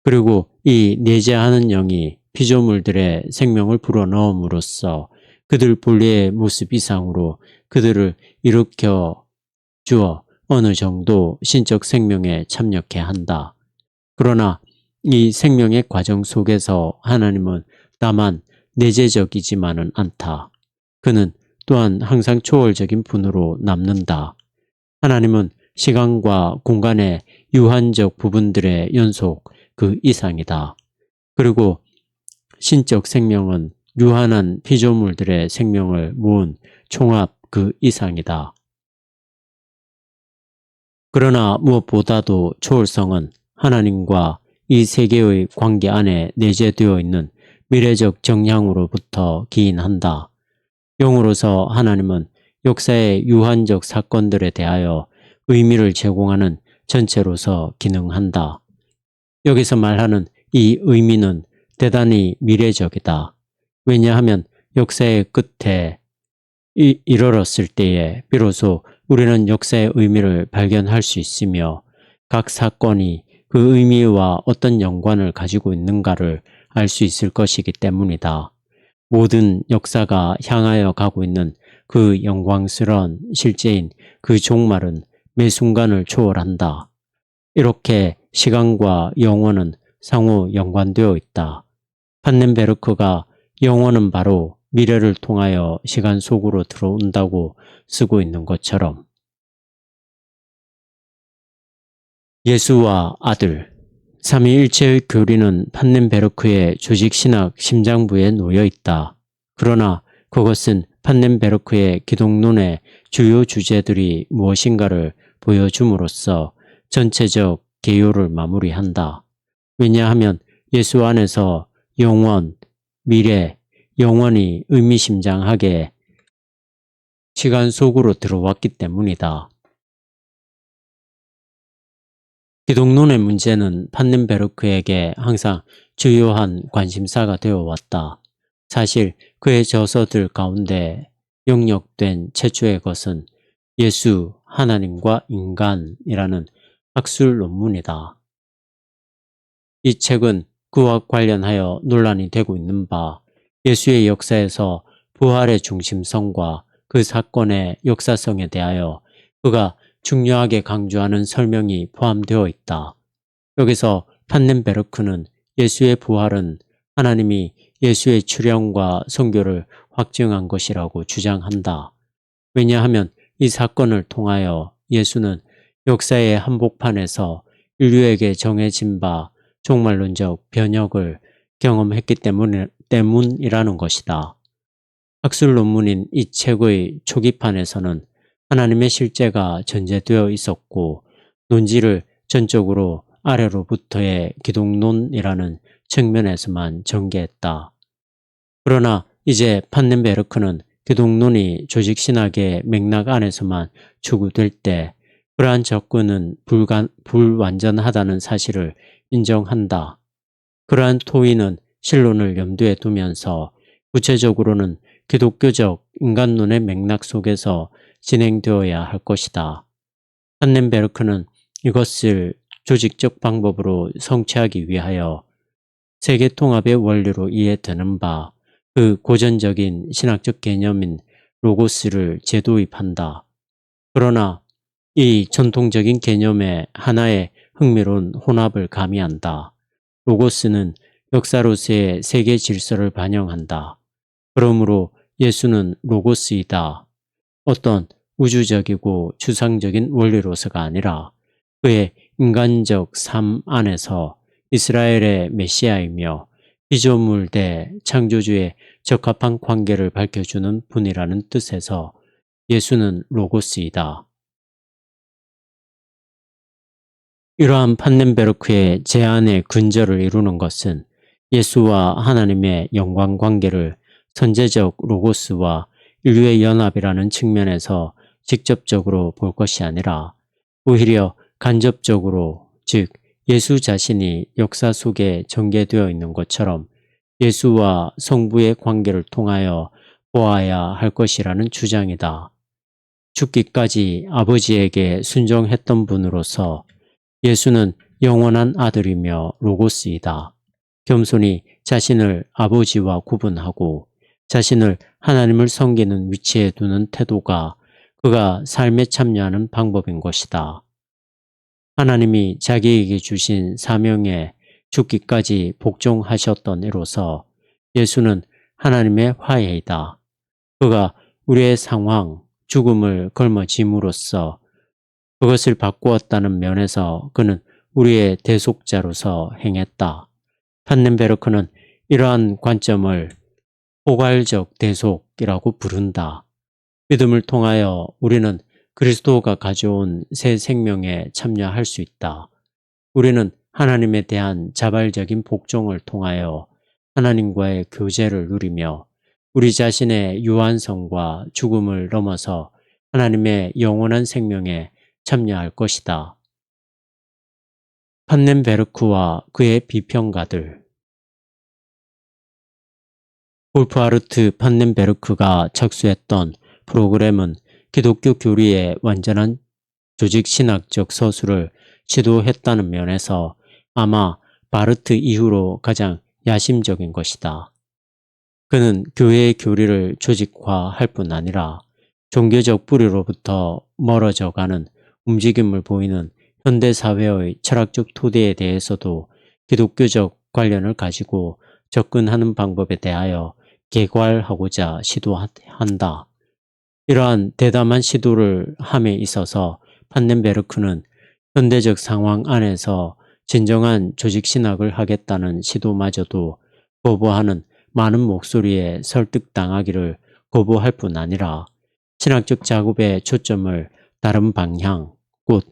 그리고 이 내재하는 영이 피조물들의 생명을 불어넣음으로써 그들 본래의 모습 이상으로 그들을 일으켜 주어 어느 정도 신적 생명에 참여케 한다. 그러나 이 생명의 과정 속에서 하나님은 다만 내재적이지만은 않다. 그는 또한 항상 초월적인 분으로 남는다. 하나님은 시간과 공간의 유한적 부분들의 연속 그 이상이다. 그리고 신적 생명은 유한한 피조물들의 생명을 모은 총합 그 이상이다. 그러나 무엇보다도 초월성은 하나님과 이 세계의 관계 안에 내재되어 있는 미래적 정량으로부터 기인한다. 영으로서 하나님은 역사의 유한적 사건들에 대하여 의미를 제공하는 전체로서 기능한다. 여기서 말하는 이 의미는 대단히 미래적이다. 왜냐하면 역사의 끝에 이르렀을 때에 비로소 우리는 역사의 의미를 발견할 수 있으며 각 사건이 그 의미와 어떤 연관을 가지고 있는가를 알 수 있을 것이기 때문이다. 모든 역사가 향하여 가고 있는 그 영광스러운 실제인 그 종말은 매 순간을 초월한다. 이렇게 시간과 영혼은 상호 연관되어 있다. 판넨베르크가 영혼은 바로 미래를 통하여 시간 속으로 들어온다고 쓰고 있는 것처럼 예수와 아들 삼위일체의 교리는 판넨베르크의 조직신학 심장부에 놓여 있다. 그러나 그것은 판넨베르크의 기독론의 주요 주제들이 무엇인가를 보여줌으로써 전체적 개요를 마무리한다. 왜냐하면 예수 안에서 영원, 미래, 영원이 의미심장하게 시간 속으로 들어왔기 때문이다. 기독론의 문제는 판넨베르크에게 항상 주요한 관심사가 되어왔다. 사실 그의 저서들 가운데 영역된 최초의 것은 예수, 하나님과 인간이라는 학술 논문이다. 이 책은 그와 관련하여 논란이 되고 있는 바 예수의 역사에서 부활의 중심성과 그 사건의 역사성에 대하여 그가 중요하게 강조하는 설명이 포함되어 있다. 여기서 판넨베르크는 예수의 부활은 하나님이 예수의 출현과 선교를 확증한 것이라고 주장한다. 왜냐하면 이 사건을 통하여 예수는 역사의 한복판에서 인류에게 정해진 바 종말론적 변혁을 경험했기 때문이라는 것이다. 학술 논문인 이 책의 초기판에서는 하나님의 실제가 전제되어 있었고 논지를 전적으로 아래로부터의 기독론이라는 측면에서만 전개했다. 그러나 이제 판넨베르크는 기독론이 조직신학의 맥락 안에서만 추구될 때 그러한 접근은 불완전하다는 사실을 인정한다. 그러한 토의는 신론을 염두에 두면서 구체적으로는 기독교적 인간론의 맥락 속에서 진행되어야 할 것이다. 판넨베르크는 이것을 조직적 방법으로 성취하기 위하여 세계통합의 원리로 이해되는 바 그 고전적인 신학적 개념인 로고스를 재도입한다. 그러나 이 전통적인 개념의 하나의 흥미로운 혼합을 가미한다. 로고스는 역사로서의 세계 질서를 반영한다. 그러므로 예수는 로고스이다. 어떤 우주적이고 추상적인 원리로서가 아니라 그의 인간적 삶 안에서 이스라엘의 메시아이며 피조물 대 창조주의 적합한 관계를 밝혀주는 분이라는 뜻에서 예수는 로고스이다. 이러한 판넨베르크의 제안의 근저를 이루는 것은 예수와 하나님의 영광 관계를 선제적 로고스와 인류의 연합이라는 측면에서 직접적으로 볼 것이 아니라 오히려 간접적으로, 즉 예수 자신이 역사 속에 전개되어 있는 것처럼 예수와 성부의 관계를 통하여 보아야 할 것이라는 주장이다. 죽기까지 아버지에게 순종했던 분으로서 예수는 영원한 아들이며 로고스이다. 겸손히 자신을 아버지와 구분하고 자신을 하나님을 섬기는 위치에 두는 태도가 그가 삶에 참여하는 방법인 것이다. 하나님이 자기에게 주신 사명에 죽기까지 복종하셨던 이로서 예수는 하나님의 화해이다. 그가 우리의 상황, 죽음을 걸머짐으로써 그것을 바꾸었다는 면에서 그는 우리의 대속자로서 행했다. 판넨베르크는 이러한 관점을 포괄적 대속이라고 부른다. 믿음을 통하여 우리는 그리스도가 가져온 새 생명에 참여할 수 있다. 우리는 하나님에 대한 자발적인 복종을 통하여 하나님과의 교제를 누리며 우리 자신의 유한성과 죽음을 넘어서 하나님의 영원한 생명에 참여할 것이다. 판넨베르크와 그의 비평가들. 울프하르트 판넨베르크가 착수했던 프로그램은 기독교 교리의 완전한 조직신학적 서술을 시도했다는 면에서 아마 바르트 이후로 가장 야심적인 것이다. 그는 교회의 교리를 조직화할 뿐 아니라 종교적 뿌리로부터 멀어져가는 움직임을 보이는 현대사회의 철학적 토대에 대해서도 기독교적 관련을 가지고 접근하는 방법에 대하여 개괄하고자 시도한다. 이러한 대담한 시도를 함에 있어서 판넨베르크는 현대적 상황 안에서 진정한 조직신학을 하겠다는 시도마저도 거부하는 많은 목소리에 설득당하기를 거부할 뿐 아니라 신학적 작업의 초점을 다른 방향, 곧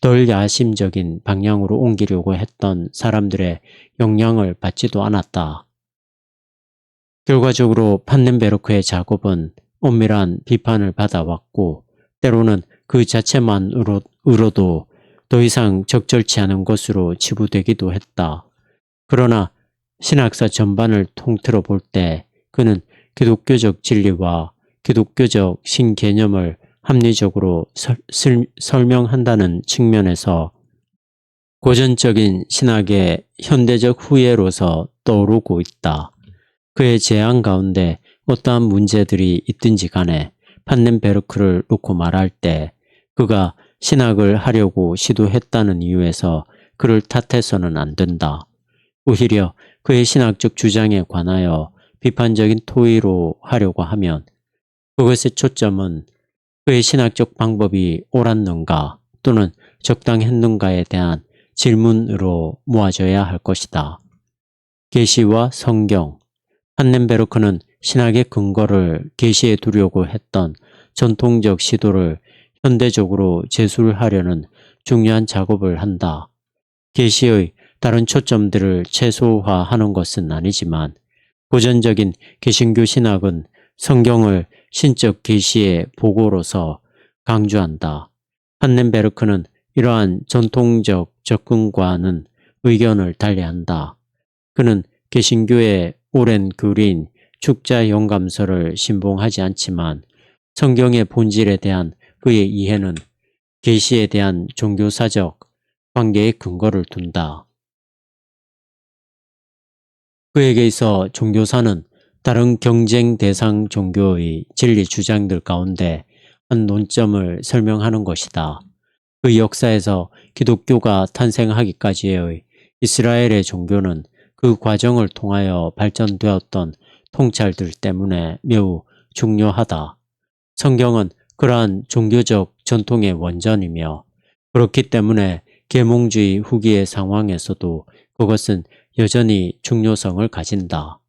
덜 야심적인 방향으로 옮기려고 했던 사람들의 영향을 받지도 않았다. 결과적으로 판넨베르크의 작업은 엄밀한 비판을 받아왔고 때로는 그 자체만으로도 더 이상 적절치 않은 것으로 치부되기도 했다. 그러나 신학사 전반을 통틀어 볼 때 그는 기독교적 진리와 기독교적 신개념을 합리적으로 설명한다는 측면에서 고전적인 신학의 현대적 후예로서 떠오르고 있다. 그의 제안 가운데 어떠한 문제들이 있든지 간에 판넨베르크를 놓고 말할 때 그가 신학을 하려고 시도했다는 이유에서 그를 탓해서는 안 된다. 오히려 그의 신학적 주장에 관하여 비판적인 토의로 하려고 하면 그것의 초점은 그의 신학적 방법이 옳았는가 또는 적당했는가에 대한 질문으로 모아져야 할 것이다. 계시와 성경. 판넨베르크는 신학의 근거를 계시해 두려고 했던 전통적 시도를 현대적으로 제술하려는 중요한 작업을 한다. 계시의 다른 초점들을 최소화하는 것은 아니지만 고전적인 개신교 신학은 성경을 신적 계시의 보고로서 강조한다. 판넨베르크는 이러한 전통적 접근과는 의견을 달리한다. 그는 개신교의 오랜 교리인 축자 영감서를 신봉하지 않지만 성경의 본질에 대한 그의 이해는 계시에 대한 종교사적 관계의 근거를 둔다. 그에게 있어 종교사는 다른 경쟁 대상 종교의 진리 주장들 가운데 한 논점을 설명하는 것이다. 그 역사에서 기독교가 탄생하기까지의 이스라엘의 종교는 그 과정을 통하여 발전되었던 통찰들 때문에 매우 중요하다. 성경은 그러한 종교적 전통의 원전이며 그렇기 때문에 계몽주의 후기의 상황에서도 그것은 여전히 중요성을 가진다.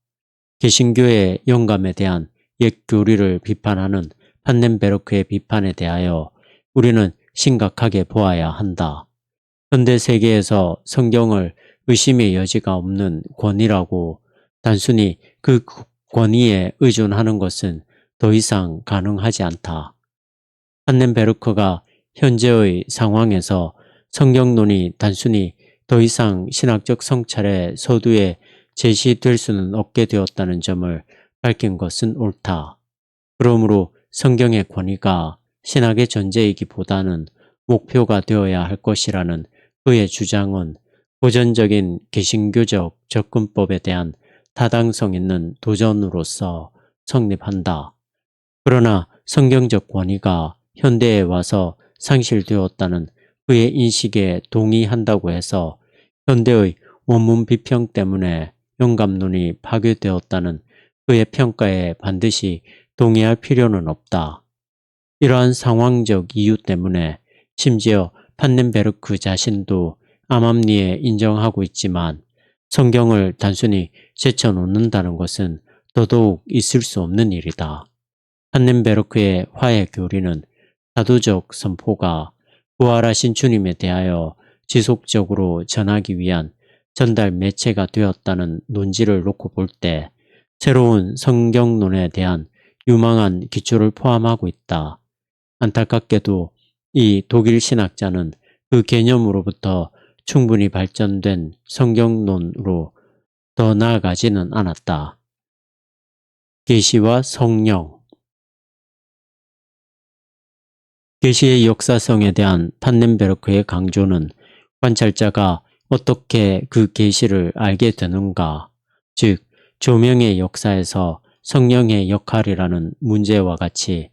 개신교의 영감에 대한 옛 교리를 비판하는 판넨베르크의 비판에 대하여 우리는 심각하게 보아야 한다. 현대 세계에서 성경을 의심의 여지가 없는 권위라고 단순히 그 권위에 의존하는 것은 더 이상 가능하지 않다. 판넨베르크가 현재의 상황에서 성경론이 단순히 더 이상 신학적 성찰의 서두에 제시될 수는 없게 되었다는 점을 밝힌 것은 옳다. 그러므로 성경의 권위가 신학의 전제이기보다는 목표가 되어야 할 것이라는 그의 주장은 고전적인 개신교적 접근법에 대한 타당성 있는 도전으로서 성립한다. 그러나 성경적 권위가 현대에 와서 상실되었다는 그의 인식에 동의한다고 해서 현대의 원문 비평 때문에 영감론이 파괴되었다는 그의 평가에 반드시 동의할 필요는 없다. 이러한 상황적 이유 때문에 심지어 판넨베르크 자신도 암암리에 인정하고 있지만 성경을 단순히 제쳐놓는다는 것은 더더욱 있을 수 없는 일이다. 판넨베르크의 화해 교리는 사도적 선포가 부활하신 주님에 대하여 지속적으로 전하기 위한 전달 매체가 되었다는 논지를 놓고 볼 때 새로운 성경론에 대한 유망한 기초를 포함하고 있다. 안타깝게도 이 독일 신학자는 그 개념으로부터 충분히 발전된 성경론으로 더 나아가지는 않았다. 계시와 성령. 계시의 역사성에 대한 판넨베르크의 강조는 관찰자가 어떻게 그 계시를 알게 되는가, 즉 조명의 역사에서 성령의 역할이라는 문제와 같이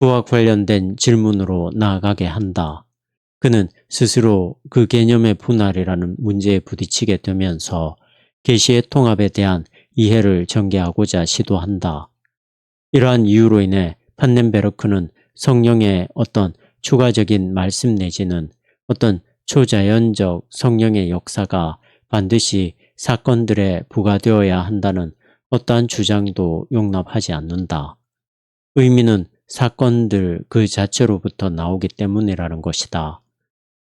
그와 관련된 질문으로 나아가게 한다. 그는 스스로 그 개념의 분할이라는 문제에 부딪히게 되면서 계시의 통합에 대한 이해를 전개하고자 시도한다. 이러한 이유로 인해 판넨베르크는 성령의 어떤 추가적인 말씀 내지는 어떤 초자연적 성령의 역사가 반드시 사건들에 부과되어야 한다는 어떠한 주장도 용납하지 않는다. 의미는 사건들 그 자체로부터 나오기 때문이라는 것이다.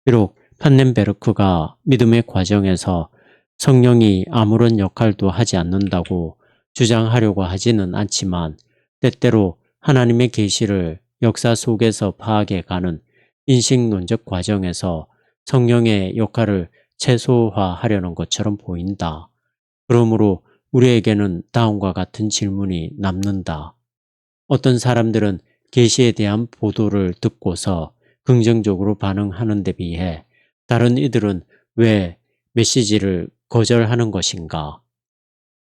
비록 판넨베르크가 믿음의 과정에서 성령이 아무런 역할도 하지 않는다고 주장하려고 하지는 않지만 때때로 하나님의 계시를 역사 속에서 파악해 가는 인식론적 과정에서 성령의 역할을 최소화하려는 것처럼 보인다. 그러므로 우리에게는 다음과 같은 질문이 남는다. 어떤 사람들은 계시에 대한 보도를 듣고서 긍정적으로 반응하는 데 비해 다른 이들은 왜 메시지를 거절하는 것인가?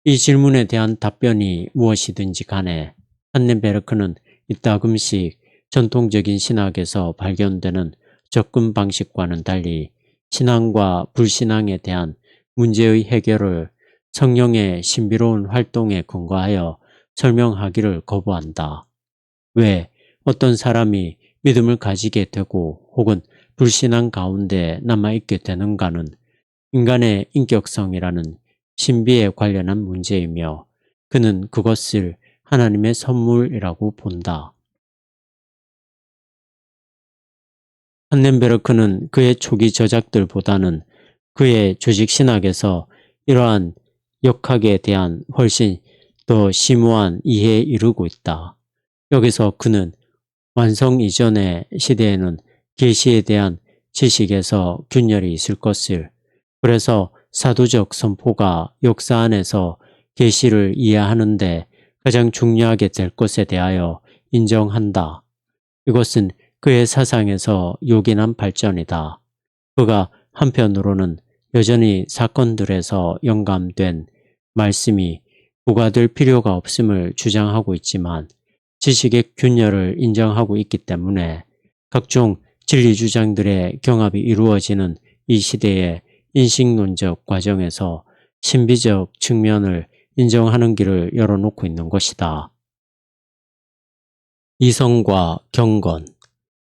이 질문에 대한 답변이 무엇이든지 간에 판넨베르크는 이따금씩 전통적인 신학에서 발견되는 접근 방식과는 달리 신앙과 불신앙에 대한 문제의 해결을 성령의 신비로운 활동에 근거하여 설명하기를 거부한다. 왜 어떤 사람이 믿음을 가지게 되고 혹은 불신앙 가운데 남아있게 되는가는 인간의 인격성이라는 신비에 관련한 문제이며 그는 그것을 하나님의 선물이라고 본다. 판넨베르크는 그의 초기 저작들보다는 그의 조직신학에서 이러한 역학에 대한 훨씬 더 심오한 이해에 이르고 있다. 여기서 그는 완성 이전의 시대에는 계시에 대한 지식에서 균열이 있을 것을, 그래서 사도적 선포가 역사 안에서 계시를 이해하는데 가장 중요하게 될 것에 대하여 인정한다. 이것은 그의 사상에서 요긴한 발전이다. 그가 한편으로는 여전히 사건들에서 영감된 말씀이 부과될 필요가 없음을 주장하고 있지만 지식의 균열을 인정하고 있기 때문에 각종 진리 주장들의 경합이 이루어지는 이 시대의 인식론적 과정에서 신비적 측면을 인정하는 길을 열어놓고 있는 것이다. 이성과 경건.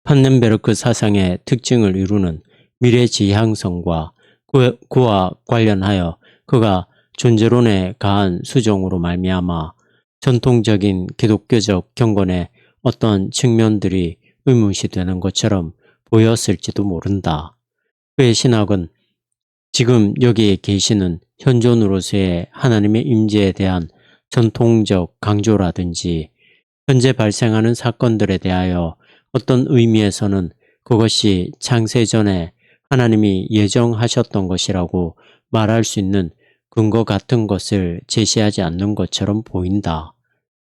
판넨베르크 사상의 특징을 이루는 미래지향성과 그와 관련하여 그가 존재론에 가한 수정으로 말미암아 전통적인 기독교적 경건의 어떤 측면들이 의문시되는 것처럼 보였을지도 모른다. 그의 신학은 지금 여기에 계시는 현존으로서의 하나님의 임재에 대한 전통적 강조라든지 현재 발생하는 사건들에 대하여 어떤 의미에서는 그것이 창세전에 하나님이 예정하셨던 것이라고 말할 수 있는 근거 같은 것을 제시하지 않는 것처럼 보인다.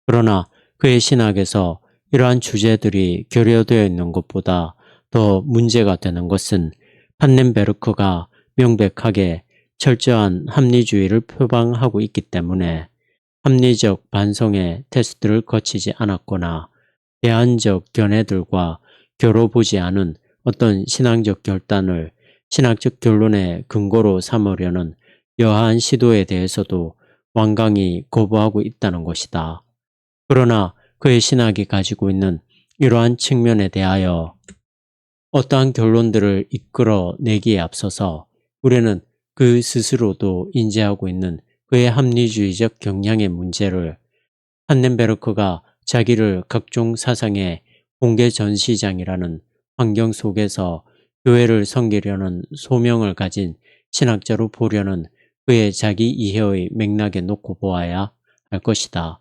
그러나 그의 신학에서 이러한 주제들이 결여되어 있는 것보다 더 문제가 되는 것은 판넨베르크가 명백하게 철저한 합리주의를 표방하고 있기 때문에 합리적 반성의 테스트를 거치지 않았거나 대안적 견해들과 겨뤄보지 않은 어떤 신앙적 결단을 신학적 결론의 근거로 삼으려는 여하한 시도에 대해서도 완강히 거부하고 있다는 것이다. 그러나 그의 신학이 가지고 있는 이러한 측면에 대하여 어떠한 결론들을 이끌어내기에 앞서서 우리는 그 스스로도 인지하고 있는 그의 합리주의적 경향의 문제를 판넨베르크가 자기를 각종 사상의 공개 전시장이라는 환경 속에서 교회를 섬기려는 소명을 가진 신학자로 보려는 그의 자기 이해의 맥락에 놓고 보아야 할 것이다.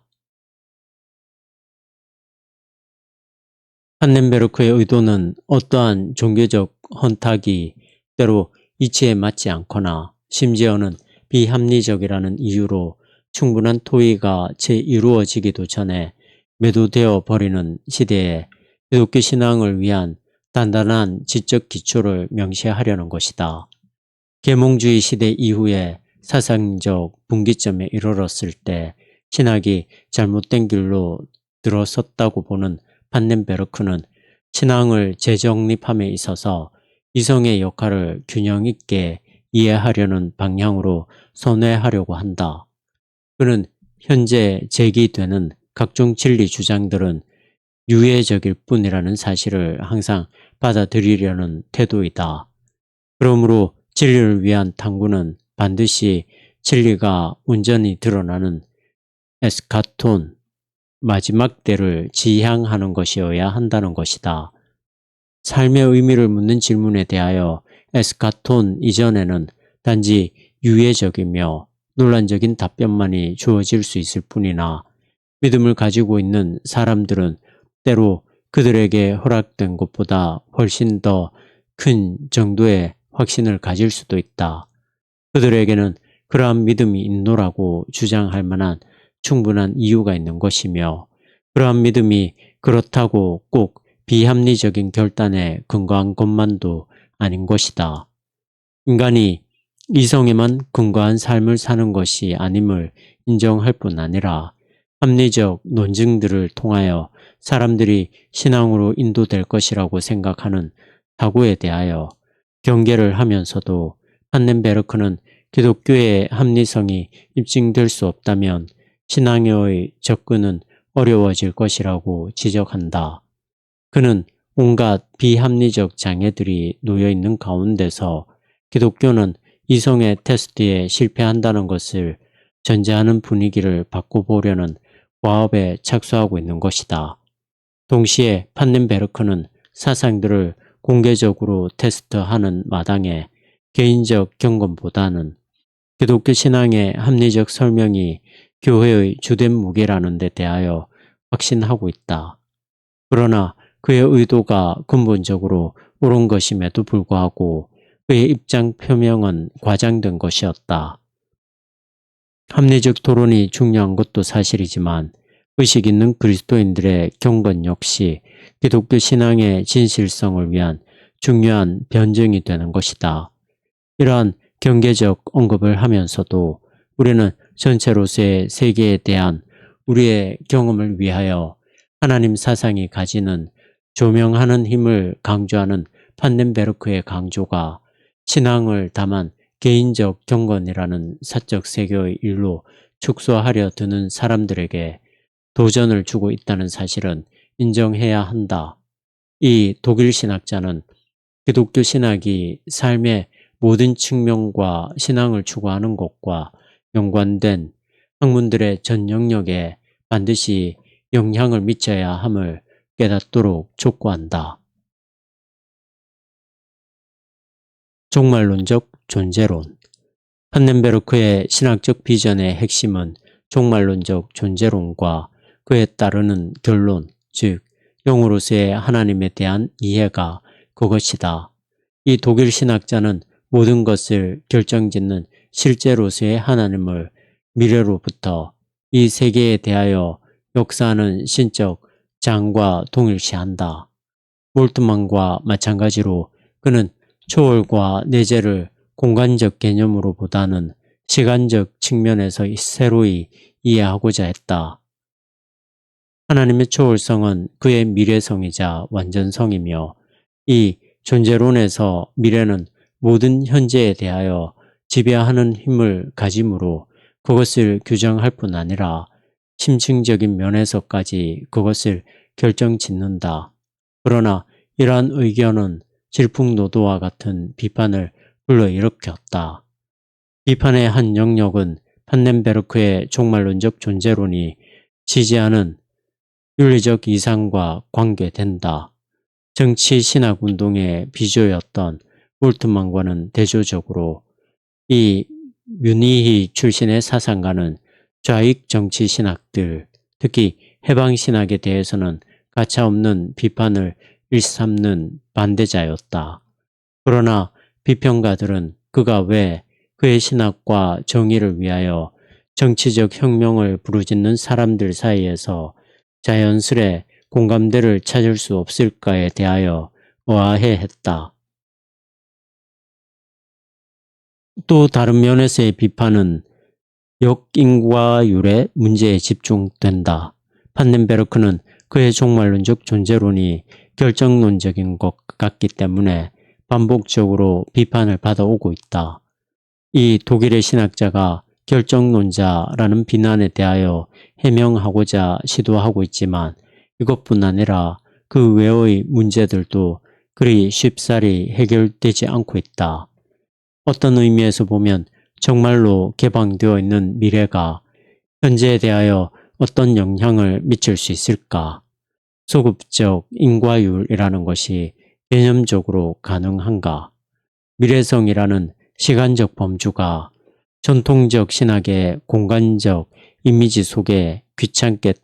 판넨베르크의 의도는 어떠한 종교적 헌탁이 때로 이치에 맞지 않거나 심지어는 비합리적이라는 이유로 충분한 토의가 채 이루어지기도 전에 매도되어 버리는 시대에 기독교 신앙을 위한 단단한 지적 기초를 명시하려는 것이다. 계몽주의 시대 이후에 사상적 분기점에 이르렀을 때 신학이 잘못된 길로 들어섰다고 보는 판넨베르크는 신앙을 재정립함에 있어서 이성의 역할을 균형 있게 이해하려는 방향으로 선회하려고 한다. 그는 현재 제기되는 각종 진리 주장들은 유해적일 뿐이라는 사실을 항상 받아들이려는 태도이다. 그러므로 진리를 위한 탐구는 반드시 진리가 온전히 드러나는 에스카톤, 마지막 때를 지향하는 것이어야 한다는 것이다. 삶의 의미를 묻는 질문에 대하여 에스카톤 이전에는 단지 유해적이며 논란적인 답변만이 주어질 수 있을 뿐이나 믿음을 가지고 있는 사람들은 때로 그들에게 허락된 것보다 훨씬 더 큰 정도의 확신을 가질 수도 있다. 그들에게는 그러한 믿음이 있노라고 주장할 만한 충분한 이유가 있는 것이며 그러한 믿음이 그렇다고 꼭 비합리적인 결단에 근거한 것만도 아닌 것이다. 인간이 이성에만 근거한 삶을 사는 것이 아님을 인정할 뿐 아니라 합리적 논증들을 통하여 사람들이 신앙으로 인도될 것이라고 생각하는 사고에 대하여 경계를 하면서도 판넨베르크는 기독교의 합리성이 입증될 수 없다면 신앙의 접근은 어려워질 것이라고 지적한다. 그는 온갖 비합리적 장애들이 놓여있는 가운데서 기독교는 이성의 테스트에 실패한다는 것을 전제하는 분위기를 바꿔보려는 과업에 착수하고 있는 것이다. 동시에 판넨베르크는 사상들을 공개적으로 테스트하는 마당에 개인적 경험보다는 기독교 신앙의 합리적 설명이 교회의 주된 무게라는 데 대하여 확신하고 있다. 그러나 그의 의도가 근본적으로 옳은 것임에도 불구하고 그의 입장 표명은 과장된 것이었다. 합리적 토론이 중요한 것도 사실이지만 의식 있는 그리스도인들의 경건 역시 기독교 신앙의 진실성을 위한 중요한 변증이 되는 것이다. 이러한 경계적 언급을 하면서도 우리는 전체로서의 세계에 대한 우리의 경험을 위하여 하나님 사상이 가지는 조명하는 힘을 강조하는 판넨베르크의 강조가 신앙을 다만 개인적 경건이라는 사적 세계의 일로 축소하려 드는 사람들에게 도전을 주고 있다는 사실은 인정해야 한다. 이 독일 신학자는 기독교 신학이 삶의 모든 측면과 신앙을 추구하는 것과 연관된 학문들의 전 영역에 반드시 영향을 미쳐야 함을 깨닫도록 촉구한다. 종말론적 존재론. 판넨베르크의 신학적 비전의 핵심은 종말론적 존재론과 그에 따르는 결론, 즉 영으로서의 하나님에 대한 이해가 그것이다. 이 독일 신학자는 모든 것을 결정짓는 실제로서의 하나님을 미래로부터 이 세계에 대하여 역사하는 신적 장과 동일시한다. 몰트만과 마찬가지로 그는 초월과 내재를 공간적 개념으로보다는 시간적 측면에서 새로이 이해하고자 했다. 하나님의 초월성은 그의 미래성이자 완전성이며 이 존재론에서 미래는 모든 현재에 대하여 지배하는 힘을 가지므로 그것을 규정할 뿐 아니라 심층적인 면에서까지 그것을 결정짓는다. 그러나 이러한 의견은 질풍노도와 같은 비판을 불러일으켰다. 비판의 한 영역은 판넨베르크의 종말론적 존재론이 지지하는 윤리적 이상과 관계된다. 정치 신학 운동의 비조였던 몰트만과는 대조적으로 이 뮤니히 출신의 사상가는 좌익 정치 신학들, 특히 해방 신학에 대해서는 가차없는 비판을 일삼는 반대자였다. 그러나 비평가들은 그가 왜 그의 신학과 정의를 위하여 정치적 혁명을 부르짖는 사람들 사이에서 자연스레 공감대를 찾을 수 없을까에 대하여 의아해했다. 또 다른 면에서의 비판은 역인과율의 문제에 집중된다. 판넨베르크는 그의 종말론적 존재론이 결정론적인 것 같기 때문에 반복적으로 비판을 받아오고 있다. 이 독일의 신학자가 결정론자라는 비난에 대하여 해명하고자 시도하고 있지만 이것뿐 아니라 그 외의 문제들도 그리 쉽사리 해결되지 않고 있다. 어떤 의미에서 보면 정말로 개방되어 있는 미래가 현재에 대하여 어떤 영향을 미칠 수 있을까? 소급적 인과율이라는 것이 개념적으로 가능한가? 미래성이라는 시간적 범주가 전통적 신학의 공간적 이미지 속에 귀찮게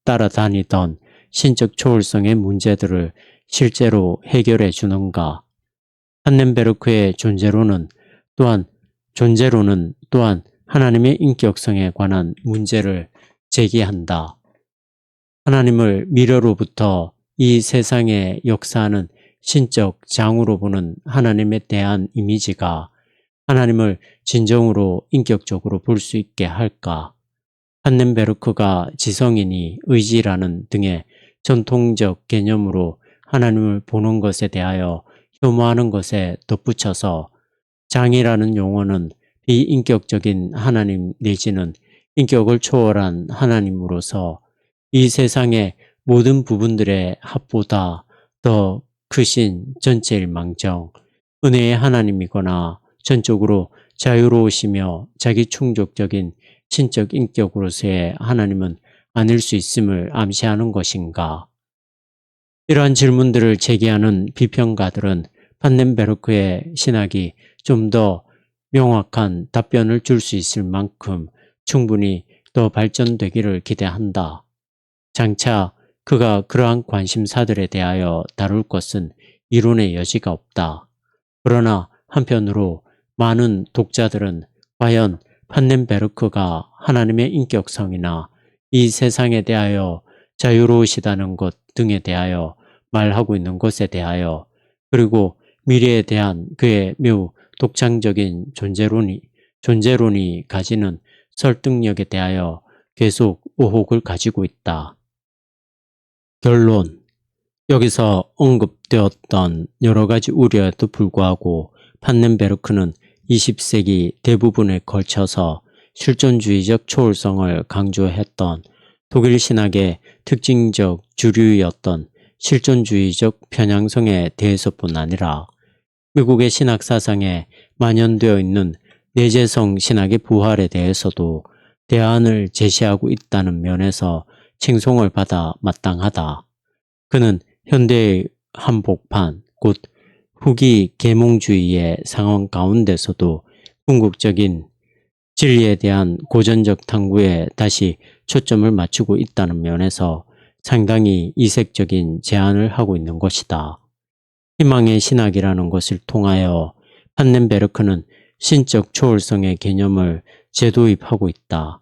따라다니던 신적 초월성의 문제들을 실제로 해결해 주는가? 판넨베르크의 존재론은 또한 하나님의 인격성에 관한 문제를 제기한다. 하나님을 미래로부터 이 세상에 역사하는 신적 장으로 보는 하나님에 대한 이미지가 하나님을 진정으로 인격적으로 볼 수 있게 할까? 판넨베르크가 지성이니 의지라는 등의 전통적 개념으로 하나님을 보는 것에 대하여 혐오하는 것에 덧붙여서 장이라는 용어는 비인격적인 하나님 내지는 인격을 초월한 하나님으로서 이 세상의 모든 부분들의 합보다 더 크신 전체일망정 은혜의 하나님이거나 전적으로 자유로우시며 자기 충족적인 신적 인격으로서의 하나님은 아닐 수 있음을 암시하는 것인가? 이러한 질문들을 제기하는 비평가들은 판넨베르크의 신학이 좀 더 명확한 답변을 줄 수 있을 만큼 충분히 더 발전되기를 기대한다. 장차 그가 그러한 관심사들에 대하여 다룰 것은 이론의 여지가 없다. 그러나 한편으로 많은 독자들은 과연 판넨베르크가 하나님의 인격성이나 이 세상에 대하여 자유로우시다는 것 등에 대하여 말하고 있는 것에 대하여, 그리고 미래에 대한 그의 매우 독창적인 존재론이 가지는 설득력에 대하여 계속 의혹을 가지고 있다. 결론. 여기서 언급되었던 여러 가지 우려에도 불구하고 판넨베르크는 20세기 대부분에 걸쳐서 실존주의적 초월성을 강조했던 독일 신학의 특징적 주류였던 실존주의적 편향성에 대해서뿐 아니라 미국의 신학 사상에 만연되어 있는 내재성 신학의 부활에 대해서도 대안을 제시하고 있다는 면에서 칭송을 받아 마땅하다. 그는 현대의 한복판, 곧 후기 계몽주의의 상황 가운데서도 궁극적인 진리에 대한 고전적 탐구에 다시 초점을 맞추고 있다는 면에서 상당히 이색적인 제안을 하고 있는 것이다. 희망의 신학이라는 것을 통하여 판넨베르크는 신적 초월성의 개념을 재도입하고 있다.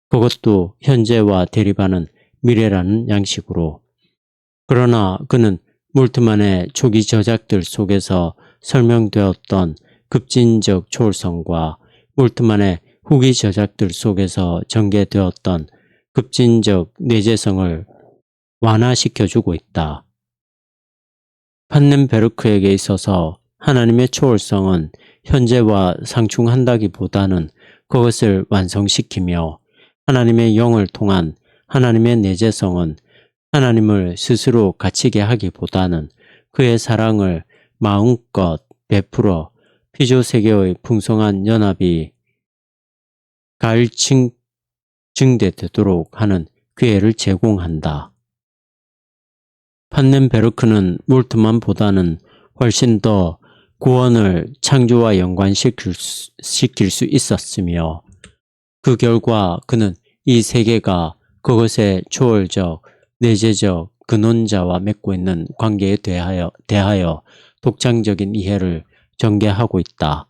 그것도 현재와 대립하는 미래라는 양식으로. 그러나 그는 몰트만의 초기 저작들 속에서 설명되었던 급진적 초월성과 몰트만의 후기 저작들 속에서 전개되었던 급진적 내재성을 완화시켜주고 있다. 판넨베르크에게 있어서 하나님의 초월성은 현재와 상충한다기보다는 그것을 완성시키며, 하나님의 영을 통한 하나님의 내재성은 하나님을 스스로 갇히게 하기보다는 그의 사랑을 마음껏 베풀어 피조세계의 풍성한 연합이 증대되도록 하는 기회를 제공한다. 판넨베르크는 몰트만보다는 훨씬 더 구원을 창조와 연관시킬 수 있었으며, 그 결과 그는 이 세계가 그것의 초월적, 내재적 근원자와 맺고 있는 관계에 대하여 독창적인 이해를 전개하고 있다.